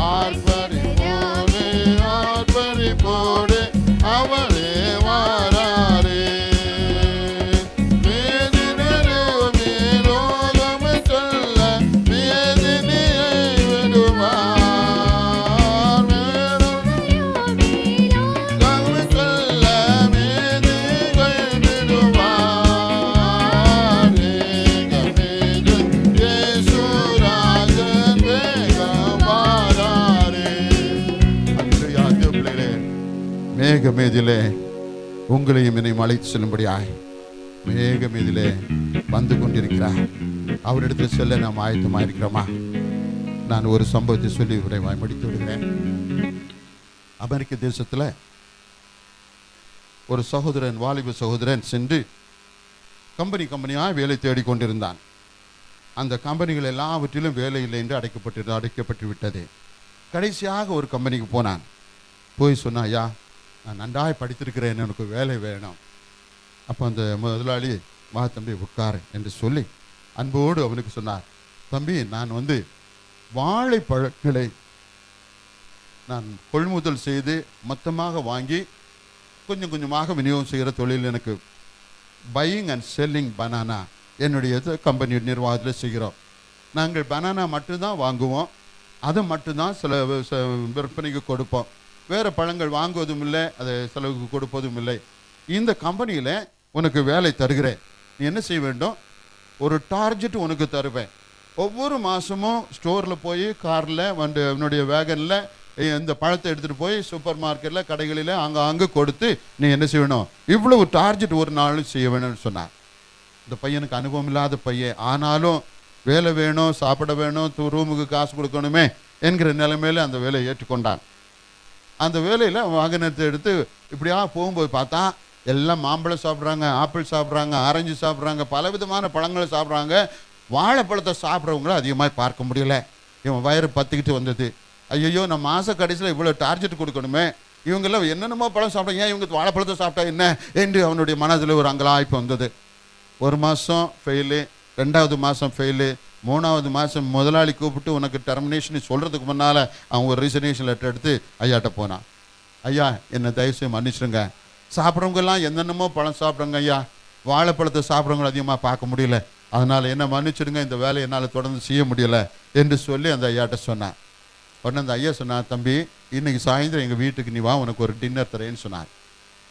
ஆர்ப்பரிப்போடே ஆர்ப்பரிப்போடே அவரே வாராரே, வேதினருமே ரோகமை சொல்ல வேதினியை விடுவார், வேதனை சொல்ல வேதினியை விடுவார், மேகமீதில் இயேசு ராஜன் வேகம் வாராரே. அல்லேலூயா. தேவ பிள்ளைகளே, மேகமீதிலே உங்களையும் என்னையும் அழைத்து செல்லும்படியாய் மேகமீதிலே வந்து கொண்டிருக்கிறார். அவரிடத்தில் செல்ல நாம் ஆயத்தமாக இருக்கிறோமா? நான் ஒரு சம்பவத்தை சொல்லி விரைவாய் முடித்து விடுகிறேன். அமெரிக்க தேசத்தில் ஒரு சகோதரன், வாலிப சகோதரன் சென்று கம்பெனியாக வேலை தேடிக்கொண்டிருந்தான். அந்த கம்பெனிகள் எல்லாவற்றிலும் வேலை இல்லை என்று அடைக்கப்பட்டு விட்டது. கடைசியாக ஒரு கம்பெனிக்கு போனான். போய் சொன்னா, ஐயா நான் நன்றாய் படித்திருக்கிறேன், எனக்கு வேலை வேணும். அப்போ அந்த முதலாளி, வா தம்பி உட்காரு என்று சொல்லி அன்போடு அவனுக்கு சொன்னார், தம்பி நான் வாழைப்பழங்களை நான் கொள்முதல் செய்து மொத்தமாக வாங்கி கொஞ்சம் கொஞ்சமாக விநியோகம் செய்கிற தொழில் எனக்கு, பையிங் அண்ட் செல்லிங் பனானா என்னுடைய கம்பெனி நிர்வாகத்தில் செய்கிறோம். நாங்கள் பனானா மட்டும்தான் வாங்குவோம், அதை மட்டும்தான் விற்பனைக்கு கொடுப்போம், வேறு பழங்கள் வாங்குவதும் இல்லை, அதை செலவுக்கு கொடுப்பதும் இல்லை. இந்த கம்பெனியில் உனக்கு வேலை தருகிறேன், நீ என்ன செய்ய வேண்டும், ஒரு டார்கெட் உனக்கு தருவேன். ஒவ்வொரு மாதமும் ஸ்டோரில் போய் காரில் என்னுடைய வேகனில் இந்த பழத்தை எடுத்துகிட்டு போய் சூப்பர் மார்க்கெட்டில் கடைகளில் அங்கே கொடுத்து நீ என்ன செய்யணும், இவ்வளவு டார்கெட் ஒரு நாளும் செய்ய வேணும்னு சொன்னார். இந்த பையனுக்கு அனுபவம் இல்லாத பையன், ஆனாலும் வேலை வேணும், சாப்பிட வேணும், ரூமுக்கு காசு கொடுக்கணுமே என்கிற நிலைமையில் அந்த வேலையை ஏற்றுக்கொண்டான். அந்த வேலையில் வாகனத்தை எடுத்து இப்படியா போகும்போது பார்த்தா எல்லாம் மாம்பழம் சாப்பிட்றாங்க, ஆப்பிள் சாப்பிட்றாங்க, ஆரஞ்சு சாப்பிட்றாங்க, பலவிதமான பழங்களை சாப்பிட்றாங்க. வாழைப்பழத்தை சாப்பிட்றவங்கள அதிகமாக பார்க்க முடியல. இவன் வயிறு பற்றிக்கிட்டு வந்தது. ஐயோ நம்ம மாத கடைசியில் இவ்வளோ டார்கெட் கொடுக்கணுமே, இவங்கெல்லாம் என்னென்னமோ பழம் சாப்பிட்றாங்க, ஏன் இவங்க வாழைப்பழத்தை சாப்பிட்டா என்ன என்று அவனுடைய மனதில் ஒரு அங்கலாய்ப்பு வந்தது. ஒரு மாதம் ஃபெயிலு, 2வது மாதம் ஃபெயிலு, 3வது மாதம் முதலாளி கூப்பிட்டு உனக்கு டெர்மினேஷன் சொல்கிறதுக்கு முன்னால் அவன் ஒரு ரிசர்வேஷன் லெட்டர் எடுத்து ஐயாட்ட போனான். ஐயா என்னை தயவுசெய்து மன்னிச்சிடுங்க, சாப்பிட்றவங்கெல்லாம் என்னென்னமோ பழம் சாப்பிட்றாங்க ஐயா, வாழைப்பழத்தை சாப்பிட்றவங்களை அதிகமாக பார்க்க முடியல, அதனால் என்ன மன்னிச்சிடுங்க, இந்த வேலையை என்னால் தொடர்ந்து செய்ய முடியலை என்று சொல்லி அந்த ஐயாட்ட சொன்னான். உடனே அந்த ஐயா சொன்னார், தம்பி இன்னைக்கு சாயந்தரம் எங்கள் வீட்டுக்கு நீ வா, உனக்கு ஒரு டின்னர் தரேன்னு சொன்னார்.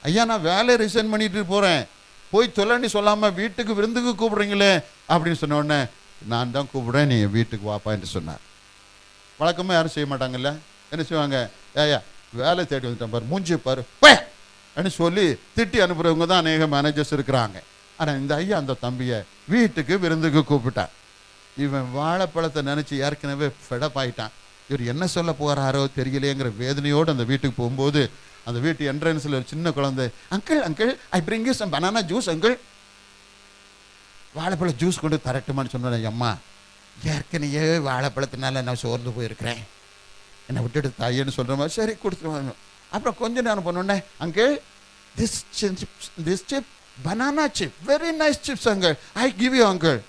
ஐயா நான் வேலையை ரிசைன் பண்ணிட்டு போகிறேன், போய் தொல்லன்னு சொல்லாமல் வீட்டுக்கு விருந்துக்கு கூப்பிட்றீங்களே அப்படின்னு சொன்ன உடனே, நான் தான் கூப்பிடுறேன், நீ வீட்டுக்கு வாப்பா என்று சொன்னார். வழக்கமாக யாரும் செய்ய மாட்டாங்கல்ல, என்ன செய்வாங்க, ஏயா வேலை தேடி வந்துட்டேன் பாரு, மூஞ்சி பாரு அப்படின்னு சொல்லி திட்டி அனுப்புகிறவங்க தான் அநேக மேனேஜர்ஸ் இருக்கிறாங்க. ஆனால் இந்த ஐயா அந்த தம்பியை வீட்டுக்கு விருந்துக்கு கூப்பிட்டான். இவன் வாழைப்பழத்தை நினச்சி ஏற்கனவே ஃபெடப் ஆகிட்டான். இவர் என்ன சொல்ல போகிறாரோ தெரியலையேங்கிற வேதனையோடு அந்த வீட்டுக்கு போகும்போது அந்த வீட்டு என்ட்ரன்ஸில் ஒரு சின்ன குழந்தை, uncle uncle I bring you some banana juice uncle, வாழைப்பழ ஜூஸ் கொண்டு தரட்டுமான்னு சொன்னேன். அம்மா ஏற்கனவே வாழைப்பழத்தினால நான் சோர்ந்து போயிருக்கிறேன், என்னை விட்டுட்டு தாயேன்னு சொல்கிற மாதிரி சரி கொடுத்துருவாங்க. அப்புறம் கொஞ்சம் நேரம் பண்ணோன்னே, uncle this chip banana chip very nice chips uncle, I give you uncle.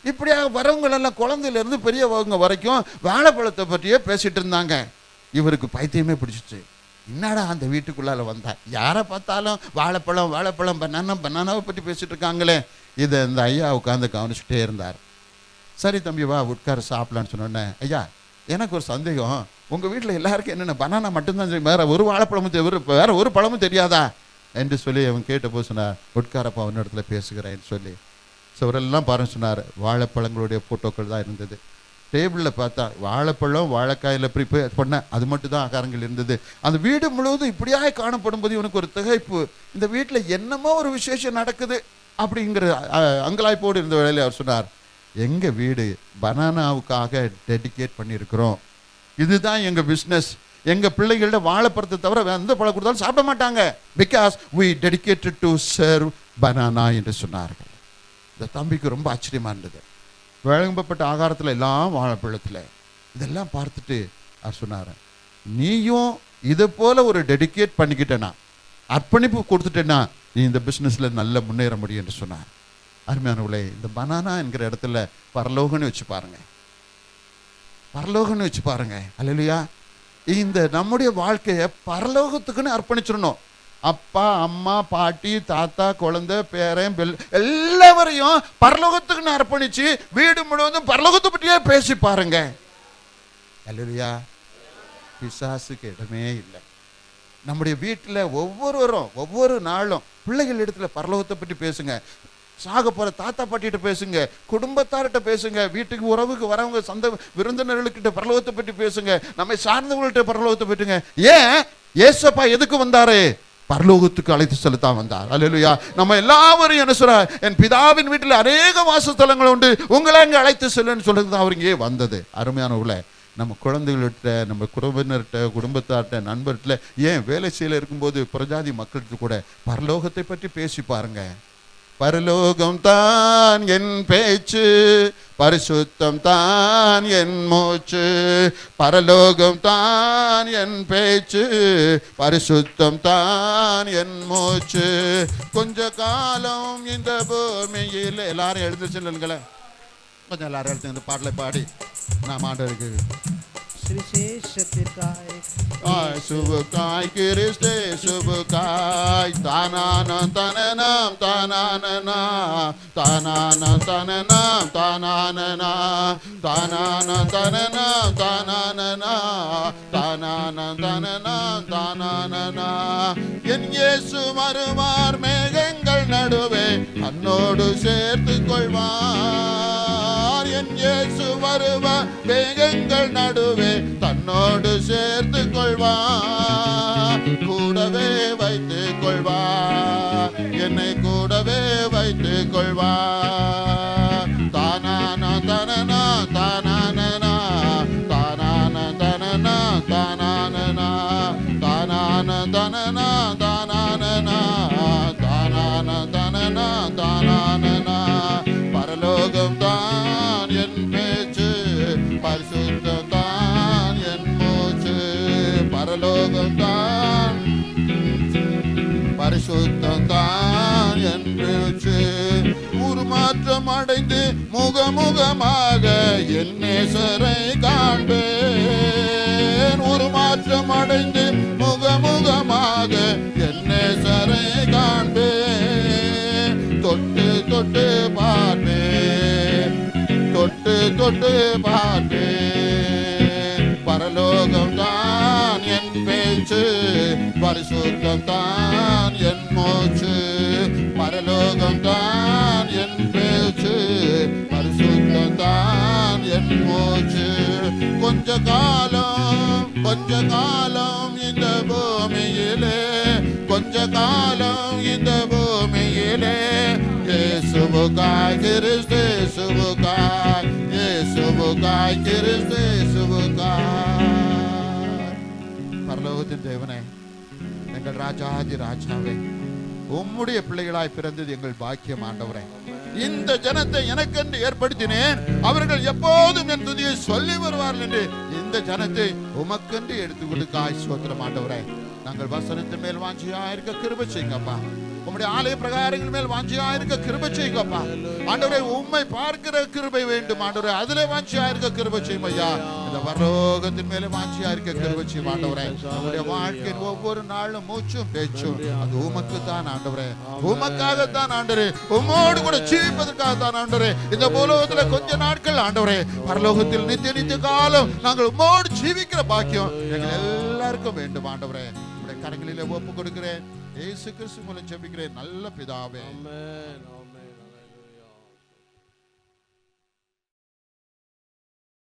இப்படியாக வரவங்களெல்லாம் குழந்தையிலேருந்து பெரியவங்க வரைக்கும் வாழைப்பழத்தை பற்றியே பேசிகிட்டு இருந்தாங்க. இவருக்கு பைத்தியமே பிடிச்சிச்சு. என்னடா அந்த வீட்டுக்குள்ளால வந்தா, யாரை பார்த்தாலும் வாழைப்பழம் வாழைப்பழம் பனானாவை பற்றி பேசிட்டு இருக்காங்களே. இதை இந்த ஐயா உட்காந்து கவனிச்சுட்டே இருந்தார். சரி தம்பி வா உட்கார சாப்பிடலான்னு சொன்னோன்னே, ஐயா எனக்கு ஒரு சந்தேகம், உங்கள் வீட்டில் எல்லாருக்கும் என்னென்ன பனானா மட்டும்தான் தெரியும், வேற ஒரு வாழைப்பழமும் வேற ஒரு பழமும் தெரியாதா என்று சொல்லி அவன் கேட்டபோது சொன்னார், உட்காரப்பா அவன் இடத்துல பேசுகிறேன்னு சொல்லி சுவரெல்லாம் பாருன்னு சொன்னார். வாழைப்பழங்களுடைய ஃபோட்டோக்கள் தான் இருந்தது. டேபிளில் பார்த்தா வாழைப்பழம் வாழைக்காயில் ப்ரிப்பேர் பண்ண அது மட்டும் தான் ஆகாரங்கள் இருந்தது. அந்த வீடு முழுவதும் இப்படியாக காணப்படும் போது இவனுக்கு ஒரு திகைப்பு, இந்த வீட்டில் என்னமோ ஒரு விசேஷம் நடக்குது அப்படிங்கிற அங்கலாய்ப்போடு இருந்த வேளையில் அவர் சொன்னார், எங்கள் வீடு பனானாவுக்காக டெடிகேட் பண்ணியிருக்கிறோம், இதுதான் எங்கள் பிஸ்னஸ், எங்கள் பிள்ளைகள்ட்ட வாழைப்பழத்தை தவிர எந்த பழம் கொடுத்தாலும் சாப்பிட மாட்டாங்க, because we dedicated to serve banana என்று சொன்னார்கள். இந்த தம்பிக்கு ரொம்ப ஆச்சரியமாக இருந்தது. வழங்கப்பட்ட ஆகாரத்தில் எல்லாம் வாழைப்பழத்தில் இதெல்லாம் பார்த்துட்டு அவர் சொன்னார், நீயும் இதை போல ஒரு டெடிகேட் பண்ணிக்கிட்டேனா, அர்ப்பணிப்பு கொடுத்துட்டேன்னா நீ இந்த பிஸ்னஸில் நல்ல முன்னேற முடியும் என்று சொன்னார். அருமையானவர்களே, இந்த பனானா என்கிற இடத்துல பரலோகன்னு வச்சு பாருங்க, பரலோகன்னு வச்சு பாருங்க. அல்லேலூயா. இந்த நம்முடைய வாழ்க்கையை பரலோகத்துக்குன்னு அர்ப்பணிச்சிடணும். அப்பா அம்மா பாட்டி தாத்தா குழந்தை பேரன் எல்லாவரையும் பரலோகத்துக்குன்னு அர்ப்பணிச்சு வீடு முழுவதும் பரலோகத்தை பற்றியே பேசி பாருங்க. அல்லேலூயா. பிசாசுக்கு இடமே இல்லை. நம்முடைய வீட்டில் ஒவ்வொருவரும் ஒவ்வொரு நாளும் பிள்ளைகள் இடத்துல பரலோகத்தை பற்றி பேசுங்க. சாக போகிற தாத்தா பாட்டிகிட்ட பேசுங்க, குடும்பத்தார்கிட்ட பேசுங்க, வீட்டுக்கு உறவுக்கு வரவங்க சொந்த விருந்தினர்களுக்கிட்ட பரலோகத்தை பற்றி பேசுங்க, நம்மை சார்ந்தவங்கள்ட்ட பரலோகத்தை பற்றிங்க. ஏன் ஏசப்பா எதுக்கு வந்தாரு? பரலோகத்துக்கு அழைத்து செலுத்தான் வந்தார். அல்லேலூயா. நம்ம எல்லாவரையும் என்ன சொல்ற, என் பிதாவின் வீட்டில் அநேக வாசஸ்தலங்கள் உண்டு, உங்களை அங்கே அழைத்து செல்லுன்னு சொல்றது தான் அவர் இங்கே வந்தது. அருமையானவர்களே, நம்ம குழந்தைகள்கிட்ட நம்ம குடும்பத்தினர்கிட்ட குடும்பத்தார்கிட்ட நண்பர்கிட்ட ஏன் வேலை செய்யல இருக்கும்போது புறஜாதி மக்களுக்கு கூட பரலோகத்தை பற்றி பேசி பாருங்க. பரலோகம் தான் என் பேச்சு, பரிசுத்தம் தான் என் மூச்சு, பரலோகம் தான் என் பேச்சு, பரிசுத்தம் தான் என் மூச்சு, கொஞ்ச காலம் இந்த பூமியில். எல்லாரும் எழுந்து செல்லுங்களேன், கொஞ்சம் எல்லாரும் எழுத்து இந்த பாடலை பாடி நாம் ஆண்டவருக்கு சுபுக்காய் கிறிஸ்தே சுபுக்காய் தானானம் தனனம் தானானனா தானானம் தனனம் தானானனா தானானம் தனனம் தானானனா தானானம் தனனம் தானானனா. என் இயேசு வருவார் மேகங்கள் நடுவே அன்னோடு சேர்த்து கொள்வார். என் இயேசு வருவார் மேகங்கள் நடுவே தன்னோடு சேர்த்து கொள்வார். கூடவே வைத்துக் கொள்வார், என்னை கூடவே வைத்துக் கொள்வார். தானானா தனனா தானானனா தானான தனனா தானானனா தானான தனனா தானானனா தானான தனனா தானானனா. பரலோகம் தான் என் பேச்சு, பரிசுத்தம் தான் என் மூச்சு, பரலோகம் தான் பரிசுத்தம் தான் என் பேச்சு. உருமாற்றம் அடைந்து முகமுகமாக என் நேசரை காண்பேன். உருமாற்றம் அடைந்து முகமுகமாக என் நேசரை காண்பேன். தொட்டு தொட்டு பார்ப்பேன், தொட்டு தொட்டு பார்ப்பேன். பரலோகம் தான் என் பேச்சு, பரிசுத்தம் தான் என் மூச்சு, பரலோகம் தான் என் பேச்சு, பரிசுத்தம் தான் என் மூச்சு. கொஞ்ச காலம் இந்த பூமியிலே, கொஞ்ச காலம் இந்த பூமியிலே இயேசுவுக்காய் கிறிஸ்து இயேசுவுக்காய், இயேசுவுக்காய் கிறிஸ்து இயேசுவுக்காய். பரலோகத்தின் தேவனே, எங்கள் ராஜாதி ராஜாவே, உம்முடைய பிள்ளைகளாய் பிறந்தது எங்கள் பாக்கியம் ஆண்டவரே. இந்த ஜனத்தை எனக்கென்று ஏற்படுத்தினேன், அவர்கள் எப்போதும் என் துதியை சொல்லி வருவார்கள் என்று இந்த ஜனத்தை உமக்கென்று எடுத்து கொடுக்காய் ஸ்தோத்திரம் ஆண்டவரே. நாங்கள் வசனத்தின் மேல் வாஞ்சியா இருக்க கிருபை செய்யுங்கப்பா. உம்முடைய ஆலய பிரகாரங்கள் மேல் வாஞ்சியா இருக்க கிருபை செய்யுங்கப்பா ஆண்டவரே. உம்மை பார்க்கிற கிருபை வேண்டும் ஆண்டவரே, அதிலே வாஞ்சியா இருக்க கிருபை செய்யும் ஐயா. இந்த பரலோகத்தின் மேலே வாஞ்சியா இருக்க கிருபை செய்யும் ஆண்டவரே. நம்முடைய வாழ்க்கையின் ஒவ்வொரு நாளும் மூச்சும் பேச்சும் அது உமக்கு தான் ஆண்டவரே, உமக்காகத்தான் ஆண்டவரே, உம்மோடு கூட ஜீவிப்பதற்காக தான் ஆண்டவரே. இந்த பூலோகத்துல கொஞ்ச நாட்கள் ஆண்டவரே, பரலோகத்தில் நித்திய நித்திய காலம் நாங்கள் உம்மோடு ஜீவிக்கிற பாக்கியம் எங்கள் எல்லாருக்கும் வேண்டும் ஆண்டவரே. உடைய கரங்களிலே ஒப்பு கொடுக்கிறேன், இயேசு கிறிஸ்து மூலம் ஜெபிக்கிறேன் நல்ல பிதாவே. ஆமென்.